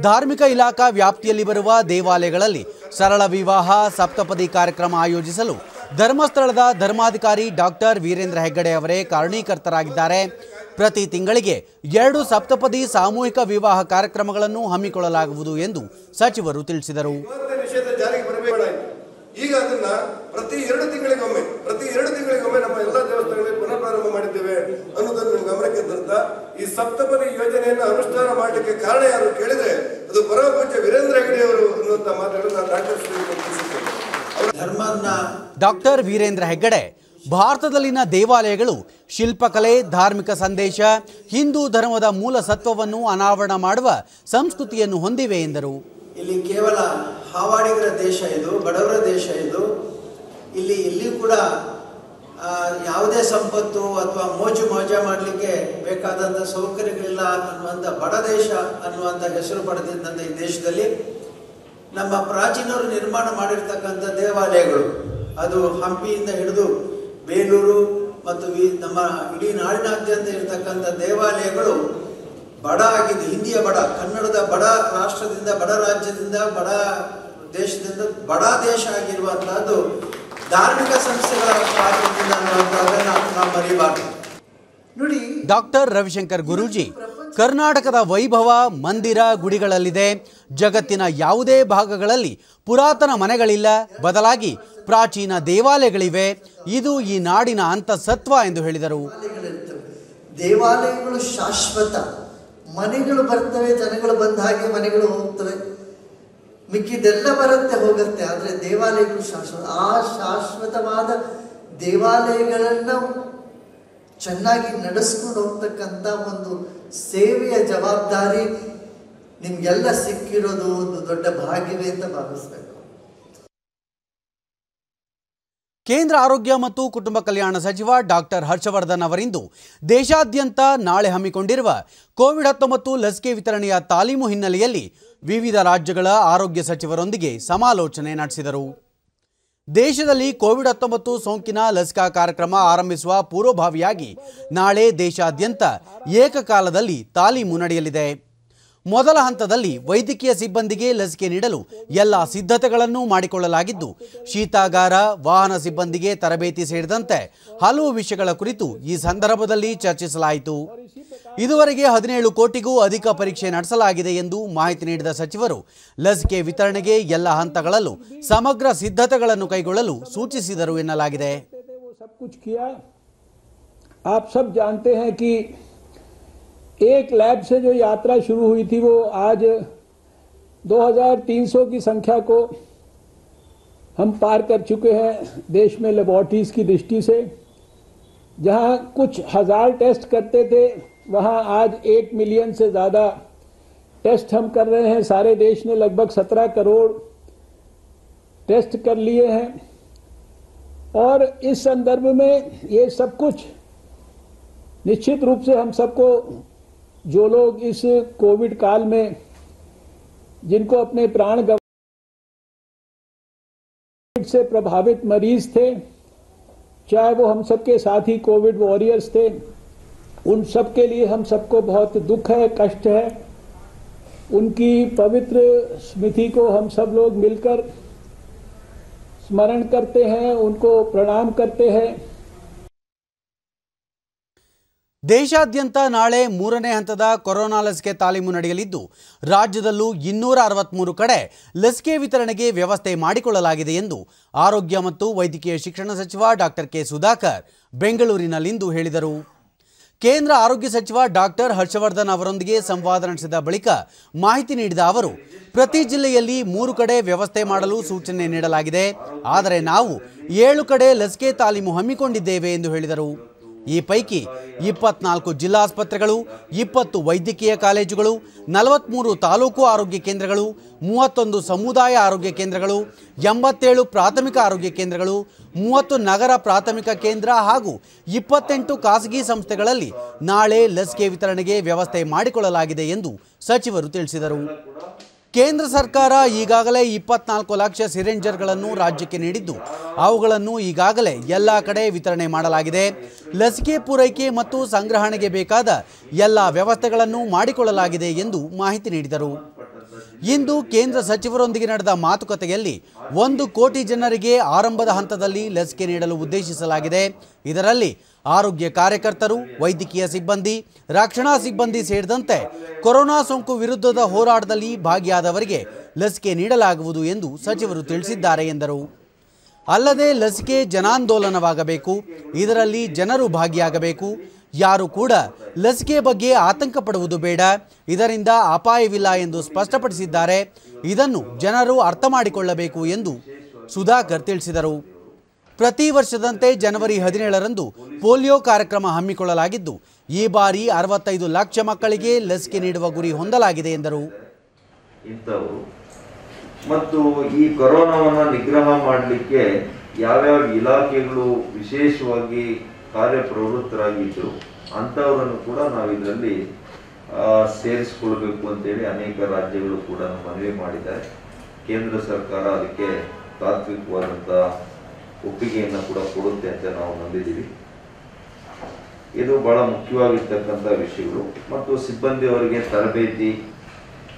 ಧಾರ್ಮಿಕ ಇಲಾಖಾ ವ್ಯಾಪ್ತಿಯಲ್ಲಿ ಬರುವ ದೇವಾಲಯಗಳಲ್ಲಿ ಸರಳ ವಿವಾಹ, ಸಪ್ತಪದಿ ಕಾರ್ಯಕ್ರಮ ಆಯೋಜಿಸಲು ಧರ್ಮಸ್ಥಳದ ಧರ್ಮಾಧಿಕಾರಿ ಡಾಕ್ಟರ್ ವೀರೇಂದ್ರ ಹೆಗ್ಗಡೆ ಅವರೇ ಕಾರಣೀಕರ್ತರಾಗಿದ್ದಾರೆ. ಪ್ರತಿ ತಿಂಗಳಿಗೆ 2 ಸಪ್ತಪದಿ ಸಾಮೂಹಿಕ ವಿವಾಹ ಕಾರ್ಯಕ್ರಮಗಳನ್ನು ಹಮ್ಮಿಕೊಳ್ಳಲಾಗುವುದು ಎಂದು ಸಚಿವರು ತಿಳಿಸಿದರು. ಈಗ ಅದನ್ನ ಪ್ರತಿ 2 ತಿಂಗಳಿಗೊಮ್ಮೆ ನಮ್ಮ ಎಲ್ಲಾ ದೇವಸ್ಥಾನಗಳಲ್ಲಿ ಪುನಃ ಪ್ರಾರಂಭ ಮಾಡಿದ್ದೇವೆ ಅನ್ನೋದನ್ನು ಗಮನಕ್ಕೆ ತಂದ ಈ ಸಪ್ತಪದಿ ಯೋಜನೆಯನ್ನು ಅನುಷ್ಠಾನ ಮಾಡಲಿಕ್ಕೆ ಕಾರಣ ಯಾರು ಕೇಳಿದ್ರೆ ಅದು ಪರಮ ಪೂಜ್ಯ ವೀರೇಂದ್ರ ಹೆಗ್ಗಡೆ ಅವರು ಅನ್ನುವಂತ ಮಾತುಗಳನ್ನು ನಾನು ಡಾಕ್ಟರ್ ವೀರೇಂದ್ರ ಹೆಗ್ಗಡೆ ಭಾರತದಲ್ಲಿನ ದೇವಾಲಯಗಳು ಶಿಲ್ಪಕಲೆ, ಧಾರ್ಮಿಕ ಸಂದೇಶ, ಹಿಂದೂ ಧರ್ಮದ ಮೂಲ ಸತ್ವವನ್ನು ಅನಾವರಣ ಮಾಡುವ ಸಂಸ್ಕೃತಿಯನ್ನು ಹೊಂದಿವೆ ಎಂದರು. ಇಲ್ಲಿ ಕೇವಲ ಹಾವಾಡಿಗರ ದೇಶ ಇದು, ಬಡವರ ದೇಶ ಇದು. ಇಲ್ಲಿ ಕೂಡ ಯಾವುದೇ ಸಂಪತ್ತು ಅಥವಾ ಮಜಾ ಮಾಡಲಿಕ್ಕೆ ಬೇಕಾದಂಥ ಸೌಕರ್ಯಗಳಿಲ್ಲ ಅನ್ನುವಂಥ ಬಡ ದೇಶ ಅನ್ನುವಂಥ ಹೆಸರು ಪಡೆದಿದ್ದಂಥ ಈ ದೇಶದಲ್ಲಿ ನಮ್ಮ ಪ್ರಾಚೀನರು ನಿರ್ಮಾಣ ಮಾಡಿರ್ತಕ್ಕಂಥ ದೇವಾಲಯಗಳು, ಅದು ಹಂಪಿಯಿಂದ ಹಿಡಿದು ಬೇಲೂರು ಮತ್ತು ನಮ್ಮ ಇಡೀ ನಾಡಿನಾದ್ಯಂತ ಇರತಕ್ಕಂಥ ದೇವಾಲಯಗಳು ಬಡ ಆಗಿದೆ. ಹಿಂದಿಯ ಬಡ, ಕನ್ನಡದ ಬಡ ರಾಷ್ಟ್ರದಿಂದ, ಬಡ ರಾಜ್ಯದಿಂದ, ಬಡ ದೇಶದಿಂದ ಬಡ ದೇಶ ಆಗಿರುವಂತಹದ್ದು ಧಾರ್ಮಿಕ ಸಂಸ್ಥೆಗಳ ಪಾತ್ರದಿಂದ ನಾವು ಮರೆಯಬಾರದು. ನೋಡಿ, ಡಾಕ್ಟರ್ ರವಿಶಂಕರ್ ಗುರೂಜಿ ಕರ್ನಾಟಕದ ವೈಭವ ಮಂದಿರ ಗುಡಿಗಳಲ್ಲಿದೆ. ಜಗತ್ತಿನ ಯಾವುದೇ ಭಾಗಗಳಲ್ಲಿ ಪುರಾತನ ಮನೆಗಳಿಲ್ಲ, ಬದಲಾಗಿ ಪ್ರಾಚೀನ ದೇವಾಲಯಗಳಿವೆ. ಇದು ಈ ನಾಡಿನ ಅಂತಸತ್ವ ಎಂದು ಹೇಳಿದರು. ದೇವಾಲಯಗಳು ಶಾಶ್ವತ, ಮನೆಗಳು ಬರ್ತವೆ, ಜನಗಳು ಬಂದ ಹಾಗೆ ಮನೆಗಳು ಹೋಗ್ತವೆ, ಮಿಕ್ಕಿದೆಲ್ಲ ಬರುತ್ತೆ ಹೋಗುತ್ತೆ, ಆದರೆ ದೇವಾಲಯಗಳು ಶಾಶ್ವತ. ಆ ಶಾಶ್ವತವಾದ ದೇವಾಲಯಗಳನ್ನು ಚೆನ್ನಾಗಿ ನಡೆಸ್ಕೊಂಡು ಹೋಗ್ತಕ್ಕಂಥ ಒಂದು ಸೇವೆಯ ಜವಾಬ್ದಾರಿ ನಿಮ್ಗೆಲ್ಲ ಸಿಕ್ಕಿರೋದು ಒಂದು ದೊಡ್ಡ ಭಾಗ್ಯವೇ ಅಂತ ಭಾವಿಸ್ಬೇಕು. ಕೇಂದ್ರ ಆರೋಗ್ಯ ಮತ್ತು ಕುಟುಂಬ ಕಲ್ಯಾಣ ಸಚಿವ ಡಾಕ್ಟರ್ ಹರ್ಷವರ್ಧನ್ ಅವರಿಂದು ದೇಶಾದ್ಯಂತ ನಾಳೆ ಹಮ್ಮಿಕೊಂಡಿರುವ ಕೋವಿಡ್-19 ಲಸಿಕೆ ವಿತರಣೆಯ ತಾಲೀಮು ಹಿನ್ನೆಲೆಯಲ್ಲಿ ವಿವಿಧ ರಾಜ್ಯಗಳ ಆರೋಗ್ಯ ಸಚಿವರೊಂದಿಗೆ ಸಮಾಲೋಚನೆ ನಡೆಸಿದರು. ದೇಶದಲ್ಲಿ ಕೋವಿಡ್-19 ಸೋಂಕಿನ ಲಸಿಕಾ ಕಾರ್ಯಕ್ರಮ ಆರಂಭಿಸುವ ಪೂರ್ವಭಾವಿಯಾಗಿ ನಾಳೆ ದೇಶಾದ್ಯಂತ ಏಕಕಾಲದಲ್ಲಿ ತಾಲೀಮು ನಡೆಯಲಿದೆ. ಮೊದಲ ಹಂತದಲ್ಲಿ ವೈದ್ಯಕೀಯ ಸಿಬ್ಬಂದಿಗೆ ಲಸಿಕೆ ನೀಡಲು ಎಲ್ಲ ಸಿದ್ಧತೆಗಳನ್ನು ಮಾಡಿಕೊಳ್ಳಲಾಗಿದ್ದು, ಶೀತಾಗಾರ, ವಾಹನ ಸಿಬ್ಬಂದಿಗೆ ತರಬೇತಿ ಸೇರಿದಂತೆ ಹಲವು ವಿಷಯಗಳ ಕುರಿತು ಈ ಸಂದರ್ಭದಲ್ಲಿ ಚರ್ಚಿಸಲಾಯಿತು. ಇದುವರೆಗೆ 17 ಕೋಟಿಗೂ ಅಧಿಕ ಪರೀಕ್ಷೆ ನಡೆಸಲಾಗಿದೆ ಎಂದು ಮಾಹಿತಿ ನೀಡಿದ ಸಚಿವರು ಲಸಿಕೆ ವಿತರಣೆಗೆ ಎಲ್ಲ ಹಂತಗಳಲ್ಲೂ ಸಮಗ್ರ ಸಿದ್ಧತೆಗಳನ್ನು ಕೈಗೊಳ್ಳಲು ಸೂಚಿಸಿದರು ಎನ್ನಲಾಗಿದೆ. एक लैब से जो यात्रा शुरू हुई थी वो आज 2300 की संख्या को हम पार कर चुके हैं देश में लेबोरेटरीज की दृष्टि से। जहां कुछ हजार टेस्ट करते थे वहां आज 1 मिलियन से ज़्यादा टेस्ट हम कर रहे हैं। सारे देश ने लगभग 17 करोड़ टेस्ट कर लिए हैं और इस संदर्भ में ये सब कुछ निश्चित रूप से हम सबको, जो लोग इस कोविड काल में जिनको अपने प्राण गंवाए से प्रभावित मरीज थे, चाहे वो हम सबके साथी कोविड वॉरियर्स थे, उन सब के लिए हम सबको बहुत दुख है, कष्ट है। उनकी पवित्र स्मृति को हम सब लोग मिलकर स्मरण करते हैं, उनको प्रणाम करते हैं। ದೇಶಾದ್ಯಂತ ನಾಳೆ ಮೂರನೇ ಹಂತದ ಕೊರೋನಾ ಲಸಿಕೆ ತಾಲೀಮು ನಡೆಯಲಿದ್ದು ರಾಜ್ಯದಲ್ಲೂ 263 ಕಡೆ ಲಸಿಕೆ ವಿತರಣೆಗೆ ವ್ಯವಸ್ಥೆ ಮಾಡಿಕೊಳ್ಳಲಾಗಿದೆ ಎಂದು ಆರೋಗ್ಯ ಮತ್ತು ವೈದ್ಯಕೀಯ ಶಿಕ್ಷಣ ಸಚಿವ ಡಾಕ್ಟರ್ ಕೆ ಸುಧಾಕರ್ ಬೆಂಗಳೂರಿನಲ್ಲಿಂದು ಹೇಳಿದರು. ಕೇಂದ್ರ ಆರೋಗ್ಯ ಸಚಿವ ಡಾಕ್ಟರ್ ಹರ್ಷವರ್ಧನ್ ಅವರೊಂದಿಗೆ ಸಂವಾದ ನಡೆಸಿದ ಬಳಿಕ ಮಾಹಿತಿ ನೀಡಿದ ಅವರು, ಪ್ರತಿ ಜಿಲ್ಲೆಯಲ್ಲಿ 3 ಕಡೆ ವ್ಯವಸ್ಥೆ ಮಾಡಲು ಸೂಚನೆ ನೀಡಲಾಗಿದೆ. ಆದರೆ ನಾವು 7 ಕಡೆ ಲಸಿಕೆ ತಾಲೀಮು ಹಮ್ಮಿಕೊಂಡಿದ್ದೇವೆ ಎಂದು ಹೇಳಿದರು. ಈ ಪೈಕಿ 24 ಜಿಲ್ಲಾಸ್ಪತ್ರೆಗಳು, 20 ವೈದ್ಯಕೀಯ ಕಾಲೇಜುಗಳು, 43 ತಾಲೂಕು ಆರೋಗ್ಯ ಕೇಂದ್ರಗಳು, 31 ಸಮುದಾಯ ಆರೋಗ್ಯ ಕೇಂದ್ರಗಳು, 87 ಪ್ರಾಥಮಿಕ ಆರೋಗ್ಯ ಕೇಂದ್ರಗಳು, 30 ನಗರ ಪ್ರಾಥಮಿಕ ಕೇಂದ್ರ ಹಾಗೂ 28 ಖಾಸಗಿ ಸಂಸ್ಥೆಗಳಲ್ಲಿ ನಾಳೆ ಲಸಿಕೆ ವಿತರಣೆಗೆ ವ್ಯವಸ್ಥೆ ಮಾಡಿಕೊಳ್ಳಲಾಗಿದೆ ಎಂದು ಸಚಿವರು ತಿಳಿಸಿದರು. ಕೇಂದ್ರ ಸರ್ಕಾರ ಈಗಾಗಲೇ 24 ಲಕ್ಷ ಸಿರಿಂಜರ್ಗಳನ್ನು ರಾಜ್ಯಕ್ಕೆ ನೀಡಿದ್ದು ಅವುಗಳನ್ನು ಈಗಾಗಲೇ ಎಲ್ಲ ಕಡೆ ವಿತರಣೆ ಮಾಡಲಾಗಿದೆ. ಲಸಿಕೆ ಪೂರೈಕೆ ಮತ್ತು ಸಂಗ್ರಹಣೆಗೆ ಬೇಕಾದ ಎಲ್ಲ ವ್ಯವಸ್ಥೆಗಳನ್ನು ಮಾಡಿಕೊಳ್ಳಲಾಗಿದೆ ಎಂದು ಮಾಹಿತಿ ನೀಡಿದರು. ಇಂದು ಕೇಂದ್ರ ಸಚಿವರೊಂದಿಗೆ ನಡೆದ ಮಾತುಕತೆಯಲ್ಲಿ 1 ಕೋಟಿ ಜನರಿಗೆ ಆರಂಭದ ಹಂತದಲ್ಲಿ ಲಸಿಕೆ ನೀಡಲು ಉದ್ದೇಶಿಸಲಾಗಿದೆ. ಇದರಲ್ಲಿ ಆರೋಗ್ಯ ಕಾರ್ಯಕರ್ತರು, ವೈದ್ಯಕೀಯ ಸಿಬ್ಬಂದಿ, ರಕ್ಷಣಾ ಸಿಬ್ಬಂದಿ ಸೇರಿದಂತೆ ಕೊರೋನಾ ಸೋಂಕು ವಿರುದ್ಧದ ಹೋರಾಟದಲ್ಲಿ ಭಾಗಿಯಾದವರಿಗೆ ಲಸಿಕೆ ನೀಡಲಾಗುವುದು ಎಂದು ಸಚಿವರು ತಿಳಿಸಿದ್ದಾರೆ ಎಂದರು. ಅಲ್ಲದೆ ಲಸಿಕೆ ಜನಾಂದೋಲನವಾಗಬೇಕು, ಇದರಲ್ಲಿ ಜನರು ಭಾಗಿಯಾಗಬೇಕು. ಯಾರು ಕೂಡ ಲಸಿಕೆ ಬಗ್ಗೆ ಆತಂಕ ಪಡುವುದು ಬೇಡ, ಇದರಿಂದ ಅಪಾಯವಿಲ್ಲ ಎಂದು ಸ್ಪಷ್ಟಪಡಿಸಿದ್ದಾರೆ. ಇದನ್ನು ಜನರು ಅರ್ಥ ಮಾಡಿಕೊಳ್ಳಬೇಕು ಎಂದು ಸುಧಾಕರ್ ತಿಳಿಸಿದರು. ಪ್ರತಿ ವರ್ಷದಂತೆ ಜನವರಿ 17ರಂದು ಪೋಲಿಯೋ ಕಾರ್ಯಕ್ರಮ ಹಮ್ಮಿಕೊಳ್ಳಲಾಗಿದ್ದು ಈ ಬಾರಿ 65 ಲಕ್ಷ ಮಕ್ಕಳಿಗೆ ಲಸಿಕೆ ನೀಡುವ ಗುರಿ ಹೊಂದಲಾಗಿದೆ ಎಂದರು. ಮತ್ತು ಈ ಕೊರೋನಾವನ್ನು ನಿಗ್ರಹ ಮಾಡಲಿಕ್ಕೆ ಯಾವ್ಯಾವ ಇಲಾಖೆಗಳು ವಿಶೇಷವಾಗಿ ಕಾರ್ಯಪ್ರವೃತ್ತರಾಗಿದ್ದರು ಅಂಥವರನ್ನು ಕೂಡ ನಾವು ಇದರಲ್ಲಿ ಸೇರಿಸಿಕೊಳ್ಬೇಕು ಅಂತೇಳಿ ಅನೇಕ ರಾಜ್ಯಗಳು ಕೂಡ ಮನವಿ ಮಾಡಿದ್ದಾರೆ. ಕೇಂದ್ರ ಸರ್ಕಾರ ಅದಕ್ಕೆ ತಾತ್ವಿಕವಾದಂಥ ಒಪ್ಪಿಗೆಯನ್ನು ಕೂಡ ಕೊಡುತ್ತೆ ಅಂತ ನಾವು ನಂಬಿದ್ದೀವಿ. ಇದು ಬಹಳ ಮುಖ್ಯವಾಗಿರ್ತಕ್ಕಂಥ ವಿಷಯಗಳು ಮತ್ತು ಸಿಬ್ಬಂದಿಯವರಿಗೆ ತರಬೇತಿ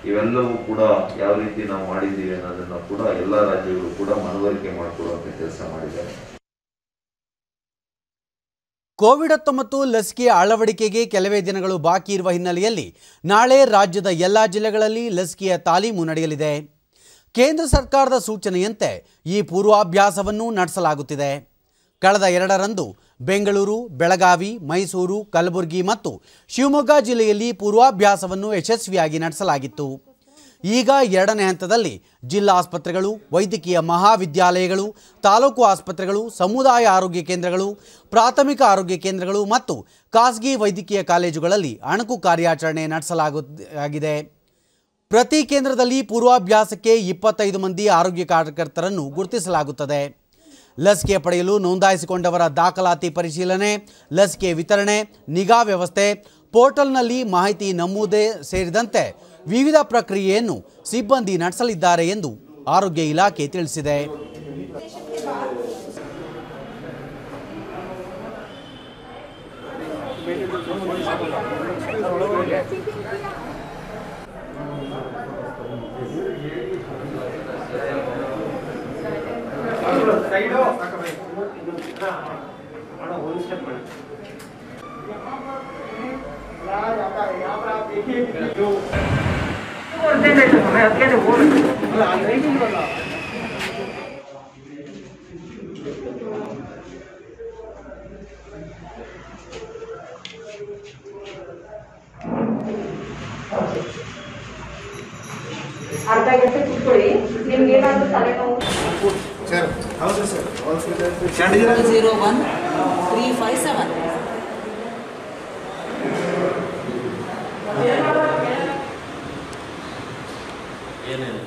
ಇವೆಲ್ಲವೂ ಕೂಡ ಯಾವ ರೀತಿ ನಾವು ಮಾಡಿದ್ದೀವಿ ಅನ್ನೋದನ್ನು ಕೂಡ ಎಲ್ಲ ರಾಜ್ಯಗಳು ಕೂಡ ಮನವರಿಕೆ ಮಾಡಿಕೊಡುವಂಥ ಕೆಲಸ ಮಾಡಿದ್ದಾರೆ. ಕೋವಿಡ್-19 ಲಸಿಕೆ ಅಳವಡಿಕೆಗೆ ಕೆಲವೇ ದಿನಗಳು ಬಾಕಿ ಇರುವ ಹಿನ್ನೆಲೆಯಲ್ಲಿ ನಾಳೆ ರಾಜ್ಯದ ಎಲ್ಲ ಜಿಲ್ಲೆಗಳಲ್ಲಿ ಲಸಿಕೆಯ ತಾಲೀಮು ನಡೆಯಲಿದೆ. ಕೇಂದ್ರ ಸರ್ಕಾರದ ಸೂಚನೆಯಂತೆ ಈ ಪೂರ್ವಾಭ್ಯಾಸವನ್ನು ನಡೆಸಲಾಗುತ್ತಿದೆ. ಕಳೆದ 2ರಂದು ಬೆಂಗಳೂರು, ಬೆಳಗಾವಿ, ಮೈಸೂರು, ಕಲಬುರಗಿ ಮತ್ತು ಶಿವಮೊಗ್ಗ ಜಿಲ್ಲೆಯಲ್ಲಿ ಪೂರ್ವಾಭ್ಯಾಸವನ್ನು ಯಶಸ್ವಿಯಾಗಿ ನಡೆಸಲಾಗಿತ್ತು. ಈಗ 2ನೇ ಹಂತದಲ್ಲಿ ಜಿಲ್ಲಾಸ್ಪತ್ರೆಗಳು, ವೈದ್ಯಕೀಯ ಮಹಾವಿದ್ಯಾಲಯಗಳು, ತಾಲೂಕು ಆಸ್ಪತ್ರೆಗಳು, ಸಮುದಾಯ ಆರೋಗ್ಯ ಕೇಂದ್ರಗಳು, ಪ್ರಾಥಮಿಕ ಆರೋಗ್ಯ ಕೇಂದ್ರಗಳು ಮತ್ತು ಖಾಸಗಿ ವೈದ್ಯಕೀಯ ಕಾಲೇಜುಗಳಲ್ಲಿ ಅಣಕು ಕಾರ್ಯಾಚರಣೆ ನಡೆಸಲಾಗಿದೆ. ಪ್ರತಿ ಕೇಂದ್ರದಲ್ಲಿ ಪೂರ್ವಾಭ್ಯಾಸಕ್ಕೆ 25 ಮಂದಿ ಆರೋಗ್ಯ ಕಾರ್ಯಕರ್ತರನ್ನು ಗುರುತಿಸಲಾಗುತ್ತದೆ. ಲಸಿಕೆ ಪಡೆಯಲು ನೋಂದಾಯಿಸಿಕೊಂಡವರ ದಾಖಲಾತಿ ಪರಿಶೀಲನೆ, ಲಸಿಕೆ ವಿತರಣೆ, ನಿಗಾ ವ್ಯವಸ್ಥೆ, ಪೋರ್ಟಲ್ನಲ್ಲಿ ಮಾಹಿತಿ ನಮೂದೆ ಸೇರಿದಂತೆ ವಿವಿಧ ಪ್ರಕ್ರಿಯೆಯನ್ನು ಸಿಬ್ಬಂದಿ ನಡೆಸಲಿದ್ದಾರೆ ಎಂದು ಆರೋಗ್ಯ ಇಲಾಖೆ ತಿಳಿಸಿದೆ. ಅರ್ಧ ಗಂಟೆ ಕೂತ್ಕೊಳ್ಳಿ. ನಿಮ್ಗೆ ಏನಾದರೂ ತಲೆನೋವು ಸರ್ ಹೌದು ಸರ್ 01357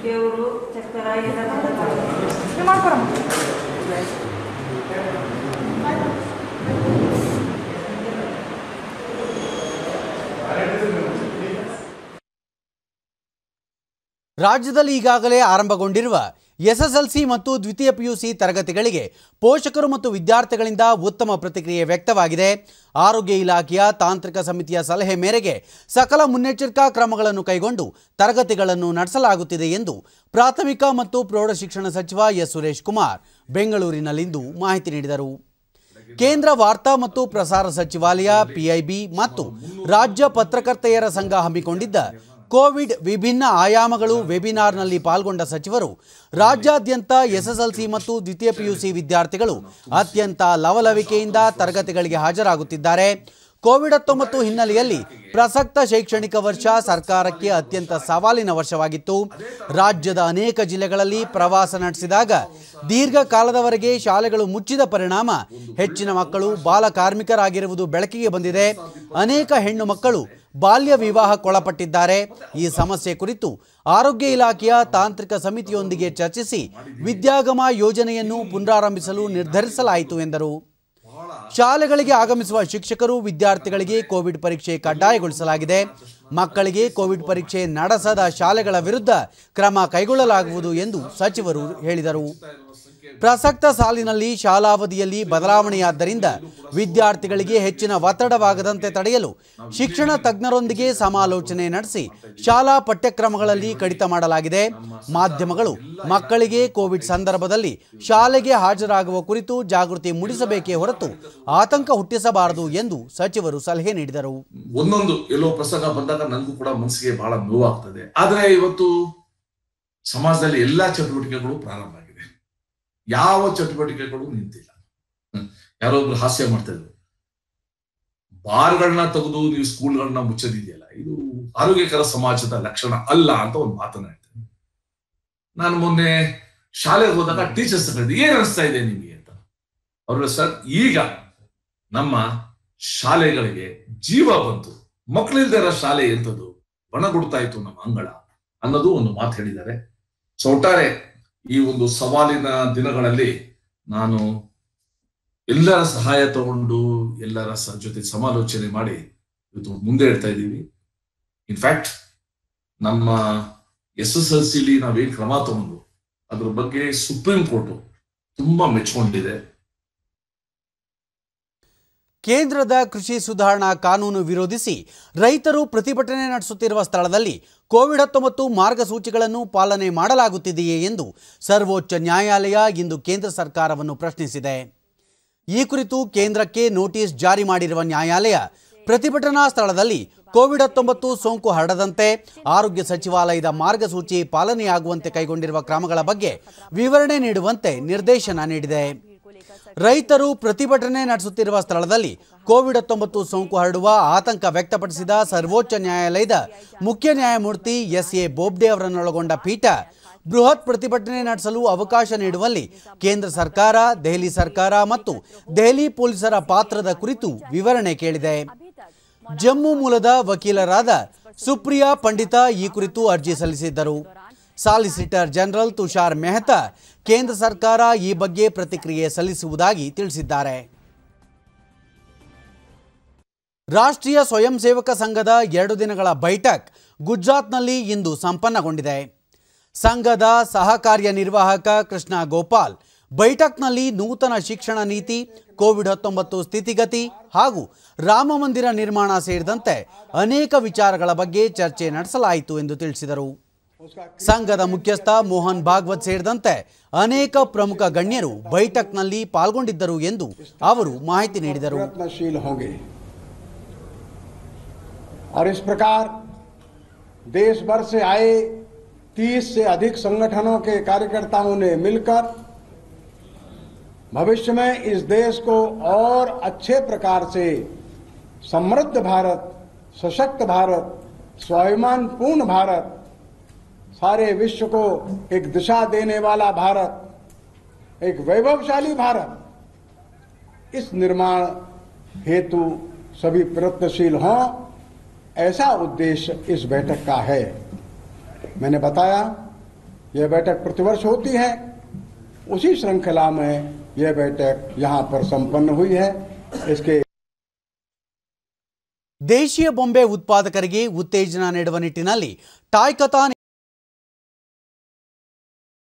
ದೇವರು ಚಕ್ರ ಏನಾದ್ರು ಮಾಡ್ಕೊಡಮ್ಮ. ರಾಜ್ಯದಲ್ಲಿ ಈಗಾಗಲೇ ಆರಂಭಗೊಂಡಿರುವ ಎಸ್ಎಸ್ಎಲ್ಸಿ ಮತ್ತು ದ್ವಿತೀಯ ಪಿಯುಸಿ ತರಗತಿಗಳಿಗೆ ಪೋಷಕರು ಮತ್ತು ವಿದ್ಯಾರ್ಥಿಗಳಿಂದ ಉತ್ತಮ ಪ್ರತಿಕ್ರಿಯೆ ವ್ಯಕ್ತವಾಗಿದೆ. ಆರೋಗ್ಯ ಇಲಾಖೆಯ ತಾಂತ್ರಿಕ ಸಮಿತಿಯ ಸಲಹೆ ಮೇರೆಗೆ ಸಕಲ ಮುನ್ನೆಚ್ಚರಿಕಾ ಕ್ರಮಗಳನ್ನು ಕೈಗೊಂಡು ತರಗತಿಗಳನ್ನು ನಡೆಸಲಾಗುತ್ತಿದೆ ಎಂದು ಪ್ರಾಥಮಿಕ ಮತ್ತು ಪ್ರೌಢಶಿಕ್ಷಣ ಸಚಿವ ಎಸ್ ಸುರೇಶ್ ಕುಮಾರ್ ಬೆಂಗಳೂರಿನಲ್ಲಿಂದು ಮಾಹಿತಿ ನೀಡಿದರು. ಕೇಂದ್ರ ವಾರ್ತಾ ಮತ್ತು ಪ್ರಸಾರ ಸಚಿವಾಲಯ, ಪಿಐಬಿ ಮತ್ತು ರಾಜ್ಯ ಪತ್ರಕರ್ತೆಯರ ಸಂಘ ಹಮ್ಮಿಕೊಂಡಿದ್ದ ಕೋವಿಡ್ ವಿಭಿನ್ನ ಆಯಾಮಗಳು ವೆಬಿನಾರ್ನಲ್ಲಿ ಪಾಲ್ಗೊಂಡ ಸಚಿವರು ರಾಜ್ಯಾದ್ಯಂತ ಎಸ್ಎಸ್ಎಲ್ಸಿ ಮತ್ತು ದ್ವಿತೀಯ ಪಿಯುಸಿ ವಿದ್ಯಾರ್ಥಿಗಳು ಅತ್ಯಂತ ಲವಲವಿಕೆಯಿಂದ ತರಗತಿಗಳಿಗೆ ಹಾಜರಾಗುತ್ತಿದ್ದಾರೆ. ಕೋವಿಡ್-19 ಹಿನ್ನೆಲೆಯಲ್ಲಿ ಪ್ರಸಕ್ತ ಶೈಕ್ಷಣಿಕ ವರ್ಷ ಸರ್ಕಾರಕ್ಕೆ ಅತ್ಯಂತ ಸವಾಲಿನ ವರ್ಷವಾಗಿತ್ತು. ರಾಜ್ಯದ ಅನೇಕ ಜಿಲ್ಲೆಗಳಲ್ಲಿ ಪ್ರವಾಸ ನಡೆಸಿದಾಗ ದೀರ್ಘಕಾಲದವರೆಗೆ ಶಾಲೆಗಳು ಮುಚ್ಚಿದ ಪರಿಣಾಮ ಹೆಚ್ಚಿನ ಮಕ್ಕಳು ಬಾಲ ಕಾರ್ಮಿಕರಾಗಿರುವುದು ಬೆಳಕಿಗೆ ಬಂದಿದೆ. ಅನೇಕ ಹೆಣ್ಣು ಮಕ್ಕಳು ಬಾಲ್ಯ ವಿವಾಹಕ್ಕೊಳಪಟ್ಟಿದ್ದಾರೆ. ಈ ಸಮಸ್ಯೆ ಕುರಿತು ಆರೋಗ್ಯ ಇಲಾಖೆಯ ತಾಂತ್ರಿಕ ಸಮಿತಿಯೊಂದಿಗೆ ಚರ್ಚಿಸಿ ವಿದ್ಯಾಗಮ ಯೋಜನೆಯನ್ನು ಪುನರಾರಂಭಿಸಲು ನಿರ್ಧರಿಸಲಾಯಿತು ಎಂದರು. ಶಾಲೆಗಳಿಗೆ ಆಗಮಿಸುವ ಶಿಕ್ಷಕರು, ವಿದ್ಯಾರ್ಥಿಗಳಿಗೆ ಕೋವಿಡ್ ಪರೀಕ್ಷೆ ಕಡ್ಡಾಯಗೊಳಿಸಲಾಗಿದೆ. ಮಕ್ಕಳಿಗೆ ಕೋವಿಡ್ ಪರೀಕ್ಷೆ ನಡೆಸದ ಶಾಲೆಗಳ ವಿರುದ್ಧ ಕ್ರಮ ಕೈಗೊಳ್ಳಲಾಗುವುದು ಎಂದು ಸಚಿವರು ಹೇಳಿದರು. ಪ್ರಸಕ್ತ ಸಾಲಿನಲ್ಲಿ ಶಾಲಾವಧಿಯಲ್ಲಿ ಬದಲಾವಣೆಯಾದ್ದರಿಂದ ವಿದ್ಯಾರ್ಥಿಗಳಿಗೆ ಹೆಚ್ಚಿನ ಒತ್ತಡವಾಗದಂತೆ ತಡೆಯಲು ಶಿಕ್ಷಣ ತಜ್ಞರೊಂದಿಗೆ ಸಮಾಲೋಚನೆ ನಡೆಸಿ ಶಾಲಾ ಪಠ್ಯಕ್ರಮಗಳಲ್ಲಿ ಕಡಿತ ಮಾಡಲಾಗಿದೆ. ಮಾಧ್ಯಮಗಳು ಮಕ್ಕಳಿಗೆ ಕೋವಿಡ್ ಸಂದರ್ಭದಲ್ಲಿ ಶಾಲೆಗೆ ಹಾಜರಾಗುವ ಕುರಿತು ಜಾಗೃತಿ ಮೂಡಿಸಬೇಕೇ ಹೊರತು ಆತಂಕ ಹುಟ್ಟಿಸಬಾರದು ಎಂದು ಸಚಿವರು ಸಲಹೆ ನೀಡಿದರು. ಒಂದೊಂದು ಎಲ್ಲೋ ಪ್ರಸಂಗ ಬಂದಾಗ ನನಗೂ ಕೂಡ ಮನಸ್ಸಿಗೆ ಬಹಳ ನೋವಾಗ್ತದೆ. ಆದ್ರೆ ಇವತ್ತು ಸಮಾಜದಲ್ಲಿ ಎಲ್ಲಾ ಚಟುವಟಿಕೆಗಳು ಪ್ರಾರಂಭ ಆಗಿದೆ. ಯಾವ ಚಟುವಟಿಕೆಗಳು ನಿಂತಿಲ್ಲ. ಯಾರೋ ಒಬ್ರು ಹಾಸ್ಯ ಮಾಡ್ತಾ ಇದ್ರು, ಬಾರ್ಗಳನ್ನ ತೆಗೆದು ನೀವು ಸ್ಕೂಲ್ಗಳನ್ನ ಮುಚ್ಚದಿದೆಯಲ್ಲ, ಇದು ಆರೋಗ್ಯಕರ ಸಮಾಜದ ಲಕ್ಷಣ ಅಲ್ಲ ಅಂತ ಒಂದು ಮಾತನ್ನ ಹೇಳ್ತೇನೆ. ನಾನು ಮೊನ್ನೆ ಶಾಲೆಗೆ ಹೋದಾಗ ಟೀಚರ್ಸ್ ಹೇಳಿದೆ, ಏನ್ ಅನಿಸ್ತಾ ಇದೆ ನಿಮಗೆ ಅಂತ. ಅವ್ರ ಸರ್, ಈಗ ನಮ್ಮ ಶಾಲೆಗಳಿಗೆ ಜೀವ ಬಂತು, ಮಕ್ಕಳಿಲ್ದೇ ಇರೋ ಶಾಲೆ ಎಂತದ್ದು ಬಣಗುಡ್ತಾ ಇತ್ತು ನಮ್ಮ ಅಂಗಳ ಅನ್ನೋದು ಒಂದು ಮಾತು ಹೇಳಿದ್ದಾರೆ. ಸೊ ಒಟ್ಟಾರೆ ಈ ಒಂದು ಸವಾಲಿನ ದಿನಗಳಲ್ಲಿ ನಾನು ಎಲ್ಲರ ಸಹಾಯ ತಗೊಂಡು ಎಲ್ಲರ ಜೊತೆ ಸಮಾಲೋಚನೆ ಮಾಡಿ ಇವತ್ತು ಮುಂದೆ ಇಡ್ತಾ ಇದ್ದೀವಿ. ಇನ್ಫ್ಯಾಕ್ಟ್ ನಮ್ಮ SSLCಲಿ ನಾವೇನ್ ಕ್ರಮ ತಗೊಂಡು ಅದ್ರ ಬಗ್ಗೆ ಸುಪ್ರೀಂ ಕೋರ್ಟ್ ತುಂಬಾ ಮೆಚ್ಕೊಂಡಿದೆ. ಕೇಂದ್ರದ ಕೃಷಿ ಸುಧಾರಣಾ ಕಾನೂನು ವಿರೋಧಿಸಿ ರೈತರು ಪ್ರತಿಭಟನೆ ನಡೆಸುತ್ತಿರುವ ಸ್ಥಳದಲ್ಲಿ ಕೋವಿಡ್-19 ಮಾರ್ಗಸೂಚಿಗಳನ್ನು ಪಾಲನೆ ಮಾಡಲಾಗುತ್ತಿದೆಯೇ ಎಂದು ಸರ್ವೋಚ್ಚ ನ್ಯಾಯಾಲಯ ಇಂದು ಕೇಂದ್ರ ಸರ್ಕಾರವನ್ನು ಪ್ರಶ್ನಿಸಿದೆ. ಈ ಕುರಿತು ಕೇಂದ್ರಕ್ಕೆ ನೋಟಿಸ್ ಜಾರಿ ಮಾಡಿರುವ ನ್ಯಾಯಾಲಯ ಪ್ರತಿಭಟನಾ ಸ್ಥಳದಲ್ಲಿ ಕೋವಿಡ್-19 ಸೋಂಕು ಹರಡದಂತೆ ಆರೋಗ್ಯ ಸಚಿವಾಲಯದ ಮಾರ್ಗಸೂಚಿ ಪಾಲನೆಯಾಗುವಂತೆ ಕೈಗೊಂಡಿರುವ ಕ್ರಮಗಳ ಬಗ್ಗೆ ವಿವರಣೆ ನೀಡುವಂತೆ ನಿರ್ದೇಶನ ನೀಡಿದೆ. ರೈತರು ಪ್ರತಿಭಟನೆ ನಡೆಸುತ್ತಿರುವ ಸ್ಥಳದಲ್ಲಿ ಕೋವಿಡ್-19 ಸೋಂಕು ಹರಡುವ ಆತಂಕ ವ್ಯಕ್ತಪಡಿಸಿದ ಸರ್ವೋಚ್ಚ ನ್ಯಾಯಾಲಯದ ಮುಖ್ಯ ನ್ಯಾಯಮೂರ್ತಿ ಎಸ್.ಎ. ಬೋಬ್ಡೆ ಅವರನ್ನೊಳಗೊಂಡ ಪೀಠ ಬೃಹತ್ ಪ್ರತಿಭಟನೆ ನಡೆಸಲು ಅವಕಾಶ ನೀಡುವಲ್ಲಿ ಕೇಂದ್ರ ಸರ್ಕಾರ, ದೆಹಲಿ ಸರ್ಕಾರ ಮತ್ತು ದೆಹಲಿ ಪೊಲೀಸರ ಪಾತ್ರದ ಕುರಿತು ವಿವರಣೆ ಕೇಳಿದೆ. ಜಮ್ಮು ಮೂಲದ ವಕೀಲರಾದ ಸುಪ್ರಿಯಾ ಪಂಡಿತ ಈ ಕುರಿತು ಅರ್ಜಿ ಸಲ್ಲಿಸಿದ್ದರು. ಸಾಲಿಸಿಟರ್ ಜನರಲ್ ತುಷಾರ್ ಮೆಹ್ತಾ ಕೇಂದ್ರ ಸರ್ಕಾರ ಈ ಬಗ್ಗೆ ಪ್ರತಿಕ್ರಿಯೆ ಸಲ್ಲಿಸುವುದಾಗಿ ತಿಳಿಸಿದ್ದಾರೆ. ರಾಷ್ಟ್ರೀಯ ಸ್ವಯಂ ಸೇವಕ ಸಂಘದ 2 ದಿನಗಳ ಬೈಠಕ್ ಗುಜರಾತ್ನಲ್ಲಿ ಇಂದು ಸಂಪನ್ನಗೊಂಡಿದೆ. ಸಂಘದ ಸಹ ಕಾರ್ಯನಿರ್ವಾಹಕ ಕೃಷ್ಣ ಗೋಪಾಲ್ ಬೈಠಕ್ನಲ್ಲಿ ನೂತನ ಶಿಕ್ಷಣ ನೀತಿ, ಕೋವಿಡ್-19 ಸ್ಥಿತಿಗತಿ ಹಾಗೂ ರಾಮ ಮಂದಿರ ನಿರ್ಮಾಣ ಸೇರಿದಂತೆ ಅನೇಕ ವಿಚಾರಗಳ ಬಗ್ಗೆ ಚರ್ಚೆ ನಡೆಸಲಾಯಿತು ಎಂದು ತಿಳಿಸಿದರು. ಸಂಘದ ಮುಖ್ಯಸ್ಥ ಮೋಹನ್ ಭಾಗವತ್ ಸೇರಿದಂತೆ ಅನೇಕ ಪ್ರಮುಖ ಗಣ್ಯರು ಬೈಠಕ್ನಲ್ಲಿ ಪಾಲ್ಗೊಂಡಿದ್ದರು ಎಂದು ಅವರು ಮಾಹಿತಿ ನೀಡಿದರು. और इस प्रकार देश भर से आए 30 से अधिक संगठनों के कार्यकर्ताओं ने मिलकर भविष्य में इस देश को और अच्छे प्रकार से समृद्ध भारत, सशक्त भारत, स्वाभिमान पूर्ण भारत, सारे विश्व को एक दिशा देने वाला भारत, एक वैभवशाली भारत, इस निर्माण हेतु सभी प्रयत्नशील हों, ऐसा उद्देश्य इस बैठक का है. मैंने बताया यह बैठक प्रतिवर्ष होती है. उसी श्रृंखला में यह बैठक यहाँ पर संपन्न हुई है. इसके ದೇಶೀಯ ಬೊಂಬೆ ಉತ್ಪಾದಕರಿಗೆ ಉತ್ತೇಜನ ನೀಡುವ ನಿಟ್ಟಿನಲ್ಲಿ ಟಾಯ್ ಕಥಾ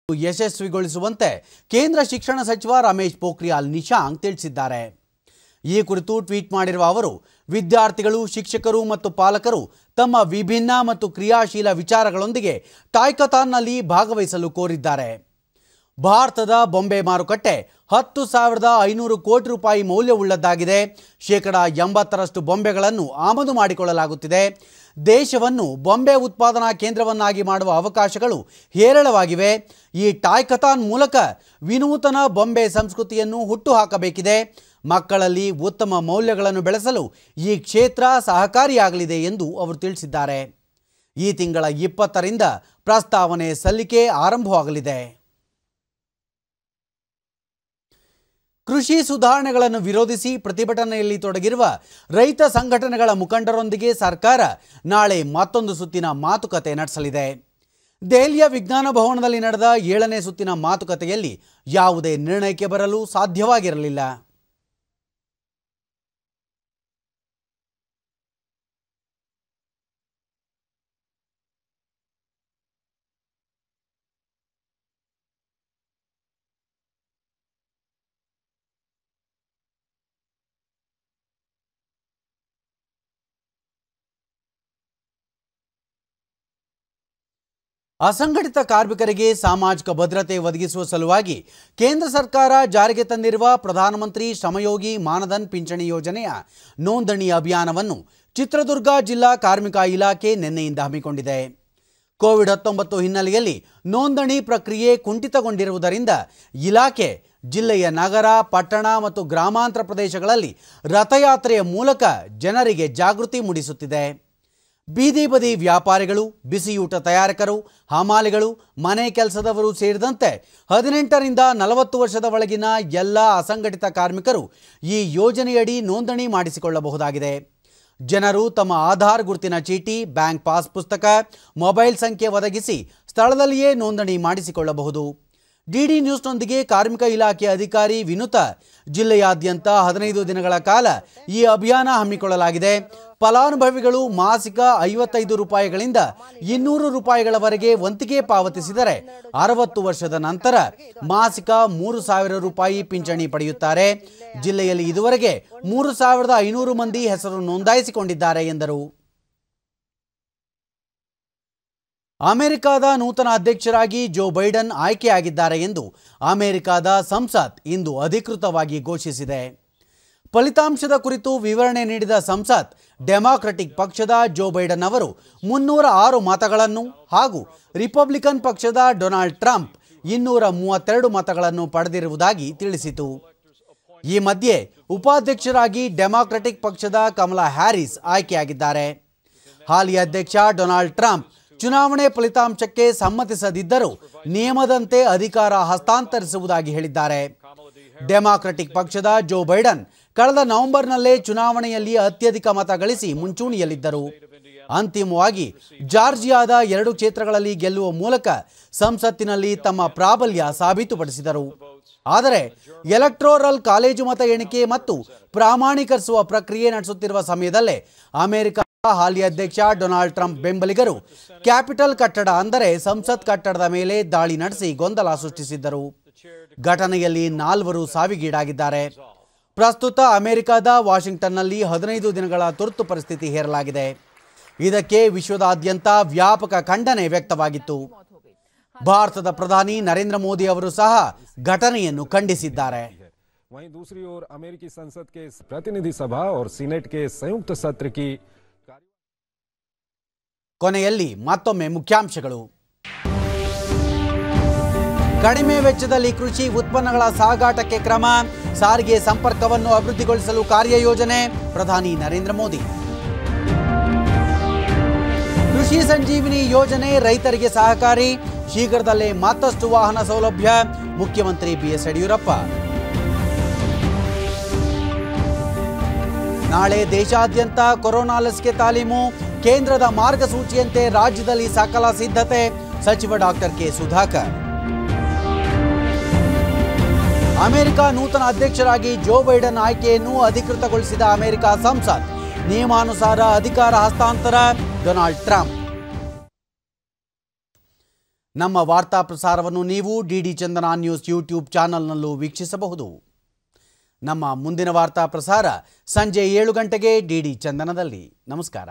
ಯಶಸ್ವಿಗೊಳಿಸುವಂತೆ ಕೇಂದ್ರ ಶಿಕ್ಷಣ ಸಚಿವ ರಮೇಶ್ ಪೋಖ್ರಿಯಾಲ್ ನಿಶಾಂಕ್ ತಿಳಿಸಿದ್ದಾರೆ. ಈ ಕುರಿತು ಟ್ವೀಟ್ ಮಾಡಿರುವ ಅವರು, ವಿದ್ಯಾರ್ಥಿಗಳು, ಶಿಕ್ಷಕರು ಮತ್ತು ಪಾಲಕರು ತಮ್ಮ ವಿಭಿನ್ನ ಮತ್ತು ಕ್ರಿಯಾಶೀಲ ವಿಚಾರಗಳೊಂದಿಗೆ ಟಾಯ್ಕಥಾನ್ನಲ್ಲಿ ಭಾಗವಹಿಸಲು ಕೋರಿದ್ದಾರೆ. ಭಾರತದ ಬೊಂಬೆ ಮಾರುಕಟ್ಟೆ 10,500 ಕೋಟಿ ರೂಪಾಯಿ ಮೌಲ್ಯವುಳ್ಳದ್ದಾಗಿದೆ. 80% ಬೊಂಬೆಗಳನ್ನು ಆಮದು ಮಾಡಿಕೊಳ್ಳಲಾಗುತ್ತಿದೆ. ದೇಶವನ್ನು ಬೊಂಬೆ ಉತ್ಪಾದನಾ ಕೇಂದ್ರವನ್ನಾಗಿ ಮಾಡುವ ಅವಕಾಶಗಳು ಹೇರಳವಾಗಿವೆ. ಈ ಟಾಯ್ಕಥಾನ್ ಮೂಲಕ ವಿನೂತನ ಬೊಂಬೆ ಸಂಸ್ಕೃತಿಯನ್ನು ಹುಟ್ಟುಹಾಕಬೇಕಿದೆ. ಮಕ್ಕಳಲ್ಲಿ ಉತ್ತಮ ಮೌಲ್ಯಗಳನ್ನು ಬೆಳೆಸಲು ಈ ಕ್ಷೇತ್ರ ಸಹಕಾರಿಯಾಗಲಿದೆ ಎಂದು ಅವರು ತಿಳಿಸಿದ್ದಾರೆ. ಈ ತಿಂಗಳ 20ರಿಂದ ಪ್ರಸ್ತಾವನೆ ಸಲ್ಲಿಕೆ ಆರಂಭವಾಗಲಿದೆ. ಕೃಷಿ ಸುಧಾರಣೆಗಳನ್ನು ವಿರೋಧಿಸಿ ಪ್ರತಿಭಟನೆಯಲ್ಲಿ ತೊಡಗಿರುವ ರೈತ ಸಂಘಟನೆಗಳ ಮುಖಂಡರೊಂದಿಗೆ ಸರ್ಕಾರ ನಾಳೆ ಮತ್ತೊಂದು ಸುತ್ತಿನ ಮಾತುಕತೆ ನಡೆಸಲಿದೆ. ದೆಹಲಿಯ ವಿಜ್ಞಾನ ಭವನದಲ್ಲಿ ನಡೆದ 7ನೇ ಸುತ್ತಿನ ಮಾತುಕತೆಯಲ್ಲಿ ಯಾವುದೇ ನಿರ್ಣಯಕ್ಕೆ ಬರಲು ಸಾಧ್ಯವಾಗಿರಲಿಲ್ಲ. ಅಸಂಘಟಿತ ಕಾರ್ಮಿಕರಿಗೆ ಸಾಮಾಜಿಕ ಭದ್ರತೆ ಒದಗಿಸುವ ಸಲುವಾಗಿ ಕೇಂದ್ರ ಸರ್ಕಾರ ಜಾರಿಗೆ ತಂದಿರುವ ಪ್ರಧಾನಮಂತ್ರಿ ಶ್ರಮಯೋಗಿ ಮಾನಧನ್ ಪಿಂಚಣಿ ಯೋಜನೆಯ ನೋಂದಣಿ ಅಭಿಯಾನವನ್ನು ಚಿತ್ರದುರ್ಗ ಜಿಲ್ಲಾ ಕಾರ್ಮಿಕ ಇಲಾಖೆ ನಿನ್ನೆಯಿಂದ ಹಮ್ಮಿಕೊಂಡಿದೆ. ಕೋವಿಡ್-19 ಹಿನ್ನೆಲೆಯಲ್ಲಿ ನೋಂದಣಿ ಪ್ರಕ್ರಿಯೆ ಕುಂಠಿತಗೊಂಡಿರುವುದರಿಂದ ಇಲಾಖೆ ಜಿಲ್ಲೆಯ ನಗರ, ಪಟ್ಟಣ ಮತ್ತು ಗ್ರಾಮಾಂತರ ಪ್ರದೇಶಗಳಲ್ಲಿ ರಥಯಾತ್ರೆಯ ಮೂಲಕ ಜನರಿಗೆ ಜಾಗೃತಿ ಮೂಡಿಸುತ್ತಿದೆ. ಬೀದಿ ಬದಿ ವ್ಯಾಪಾರಿಗಳು, ಬಿಸಿಯೂಟ ತಯಾರಕರು, ಹಮಾಲಿಗಳು, ಮನೆ ಕೆಲಸದವರು ಸೇರಿದಂತೆ 18ರಿಂದ 40 ವರ್ಷದ ಒಳಗಿನ ಎಲ್ಲ ಅಸಂಘಟಿತ ಕಾರ್ಮಿಕರು ಈ ಯೋಜನೆಯಡಿ ನೋಂದಣಿ ಮಾಡಿಸಿಕೊಳ್ಳಬಹುದಾಗಿದೆ. ಜನರು ತಮ್ಮ ಆಧಾರ್ ಗುರುತಿನ ಚೀಟಿ, ಬ್ಯಾಂಕ್ ಪಾಸ್ ಪುಸ್ತಕ, ಮೊಬೈಲ್ ಸಂಖ್ಯೆ ಒದಗಿಸಿ ಸ್ಥಳದಲ್ಲಿಯೇ ನೋಂದಣಿ ಮಾಡಿಸಿಕೊಳ್ಳಬಹುದು. ಡಿಡಿ ನ್ಯೂಸ್ನೊಂದಿಗೆ ಕಾರ್ಮಿಕ ಇಲಾಖೆ ಅಧಿಕಾರಿ ವಿನುತಾ, ಜಿಲ್ಲೆಯಾದ್ಯಂತ 15 ದಿನಗಳ ಕಾಲ ಈ ಅಭಿಯಾನ ಹಮ್ಮಿಕೊಳ್ಳಲಾಗಿದೆ. ಫಲಾನುಭವಿಗಳು ಮಾಸಿಕ 55 ರೂಪಾಯಿಗಳಿಂದ 200 ರೂಪಾಯಿಗಳವರೆಗೆ ವಂತಿಗೆ ಪಾವತಿಸಿದರೆ 60 ವರ್ಷದ ನಂತರ ಮಾಸಿಕ 3,000 ರೂಪಾಯಿ ಪಿಂಚಣಿ ಪಡೆಯುತ್ತಾರೆ. ಜಿಲ್ಲೆಯಲ್ಲಿ ಇದುವರೆಗೆ 3,500 ಮಂದಿ ಹೆಸರು ನೋಂದಾಯಿಸಿಕೊಂಡಿದ್ದಾರೆ ಎಂದರು. ಅಮೆರಿಕದ ನೂತನ ಅಧ್ಯಕ್ಷರಾಗಿ ಜೋ ಬೈಡನ್ ಆಯ್ಕೆಯಾಗಿದ್ದಾರೆ ಎಂದು ಅಮೆರಿಕದ ಸಂಸತ್ ಇಂದು ಅಧಿಕೃತವಾಗಿ ಘೋಷಿಸಿದೆ. ಫಲಿತಾಂಶದ ಕುರಿತು ವಿವರಣೆ ನೀಡಿದ ಸಂಸತ್, ಡೆಮಾಕ್ರೆಟಿಕ್ ಪಕ್ಷದ ಜೋ ಬೈಡನ್ ಅವರು 306 ಮತಗಳನ್ನು ಹಾಗೂ ರಿಪಬ್ಲಿಕನ್ ಪಕ್ಷದ ಡೊನಾಲ್ಡ್ ಟ್ರಂಪ್ 232 ಮತಗಳನ್ನು ಪಡೆದಿರುವುದಾಗಿ ತಿಳಿಸಿತು. ಈ ಮಧ್ಯೆ ಉಪಾಧ್ಯಕ್ಷರಾಗಿ ಡೆಮಾಕ್ರೆಟಿಕ್ ಪಕ್ಷದ ಕಮಲಾ ಹ್ಯಾರಿಸ್ ಆಯ್ಕೆಯಾಗಿದ್ದಾರೆ. ಹಾಲಿ ಅಧ್ಯಕ್ಷ ಡೊನಾಲ್ಡ್ ಟ್ರಂಪ್ ಚುನಾವಣೆ ಫಲಿತಾಂಶಕ್ಕೆ ಸಮ್ಮತಿಸದಿದ್ದರೂ ನಿಯಮದಂತೆ ಅಧಿಕಾರ ಹಸ್ತಾಂತರಿಸುವುದಾಗಿ ಹೇಳಿದ್ದಾರೆ. ಡೆಮಾಕ್ರೆಟಿಕ್ ಪಕ್ಷದ ಜೋ ಬೈಡನ್ ಕಳೆದ ನವೆಂಬರ್ನಲ್ಲೇ ಚುನಾವಣೆಯಲ್ಲಿ ಅತ್ಯಧಿಕ ಮತ ಗಳಿಸಿ ಮುಂಚೂಣಿಯಲ್ಲಿದ್ದರು. ಅಂತಿಮವಾಗಿ ಜಾರ್ಜಿಯಾದ 2 ಕ್ಷೇತ್ರಗಳಲ್ಲಿ ಗೆಲ್ಲುವ ಮೂಲಕ ಸಂಸತ್ತಿನಲ್ಲಿ ತಮ್ಮ ಪ್ರಾಬಲ್ಯ ಸಾಬೀತುಪಡಿಸಿದರು. ಆದರೆ ಎಲೆಕ್ಟೋರಲ್ ಕಾಲೇಜು ಮತ ಎಣಿಕೆ ಮತ್ತು ಪ್ರಾಮಾಣೀಕರಿಸುವ ಪ್ರಕ್ರಿಯೆ ನಡೆಸುತ್ತಿರುವ ಸಮಯದಲ್ಲೇ ಅಮೆರಿಕ ಹಾಲಿ ಅಧ್ಯಕ್ಷ ಡೊನಾಲ್ಡ್ ಟ್ರಂಪ್ ಬೆಂಬಲಿಗರು ಕ್ಯಾಪಿಟಲ್ ಕಟ್ಟಡ ಅಂದರೆ ಸಂಸತ್ ಕಟ್ಟಡದ ಮೇಲೆ ದಾಳಿ ನಡೆಸಿ ಗೊಂದಲ ಸೃಷ್ಟಿಸಿದ್ದರು. ಘಟನೆಯಲ್ಲಿ 4 ಸಾವಿಗೀಡಾಗಿದ್ದಾರೆ. ಪ್ರಸ್ತುತ ಅಮೆರಿಕದ ವಾಷಿಂಗ್ಟನ್ನಲ್ಲಿ 15 ದಿನಗಳ ತುರ್ತು ಪರಿಸ್ಥಿತಿ ಹೇರಲಾಗಿದೆ. ಇದಕ್ಕೆ ವಿಶ್ವದಾದ್ಯಂತ ವ್ಯಾಪಕ ಖಂಡನೆ ವ್ಯಕ್ತವಾಗಿತ್ತು. ಭಾರತದ ಪ್ರಧಾನಿ ನರೇಂದ್ರ ಮೋದಿ ಅವರು ಸಹ ಘಟನೆಯನ್ನು ಖಂಡಿಸಿದ್ದಾರೆ. वहीं दूसरी ओर अमेरिकी संसद के प्रतिनिधि सभा और सीनेट के संयुक्त सत्र की ಕೊನೆಯಲ್ಲಿ ಮತ್ತೊಮ್ಮೆ ಮುಖ್ಯಾಂಶಗಳು. ಕಡಿಮೆ ವೆಚ್ಚದಲ್ಲಿ ಕೃಷಿ ಉತ್ಪನ್ನಗಳ ಸಾಗಾಟಕ್ಕೆ ಕ್ರಮ, ಸಾರಿಗೆ ಸಂಪರ್ಕವನ್ನು ಅಭಿವೃದ್ಧಿಗೊಳಿಸಲು ಕಾರ್ಯಯೋಜನೆ, ಪ್ರಧಾನಿ ನರೇಂದ್ರ ಮೋದಿ. ಕೃಷಿ ಸಂಜೀವಿನಿ ಯೋಜನೆ ರೈತರಿಗೆ ಸಹಕಾರಿ, ಶೀಘ್ರದಲ್ಲೇ ಮತ್ತಷ್ಟು ವಾಹನ ಸೌಲಭ್ಯ, ಮುಖ್ಯಮಂತ್ರಿ ಬಿಎಸ್ ಯಡಿಯೂರಪ್ಪ. ನಾಳೆ ದೇಶಾದ್ಯಂತ ಕೊರೋನಾ ಲಸಿಕೆ ತಾಲೀಮು, ಕೇಂದ್ರದ ಮಾರ್ಗಸೂಚಿಯಂತೆ ರಾಜ್ಯದಲ್ಲಿ ಸಕಲ ಸಿದ್ಧತೆ, ಸಚಿವ ಡಾಕ್ಟರ್ ಕೆ ಸುಧಾಕರ್. ಅಮೆರಿಕ ನೂತನ ಅಧ್ಯಕ್ಷರಾಗಿ ಜೋ ಬೈಡನ್ ಆಯ್ಕೆಯನ್ನು ಅಧಿಕೃತಗೊಳಿಸಿದ ಅಮೆರಿಕ ಸಂಸತ್, ನಿಯಮಾನುಸಾರ ಅಧಿಕಾರ ಹಸ್ತಾಂತರ ಡೊನಾಲ್ಡ್ ಟ್ರಂಪ್. ನಮ್ಮ ವಾರ್ತಾ ಪ್ರಸಾರವನ್ನು ನೀವು ಡಿಡಿ ಚಂದನ ನ್ಯೂಸ್ ಯೂಟ್ಯೂಬ್ ಚಾನಲ್ನಲ್ಲೂ ವೀಕ್ಷಿಸಬಹುದು. ನಮ್ಮ ಮುಂದಿನ ವಾರ್ತಾ ಪ್ರಸಾರ ಸಂಜೆ 7 ಗಂಟೆಗೆ ಡಿಡಿ ಚಂದನದಲ್ಲಿ. ನಮಸ್ಕಾರ.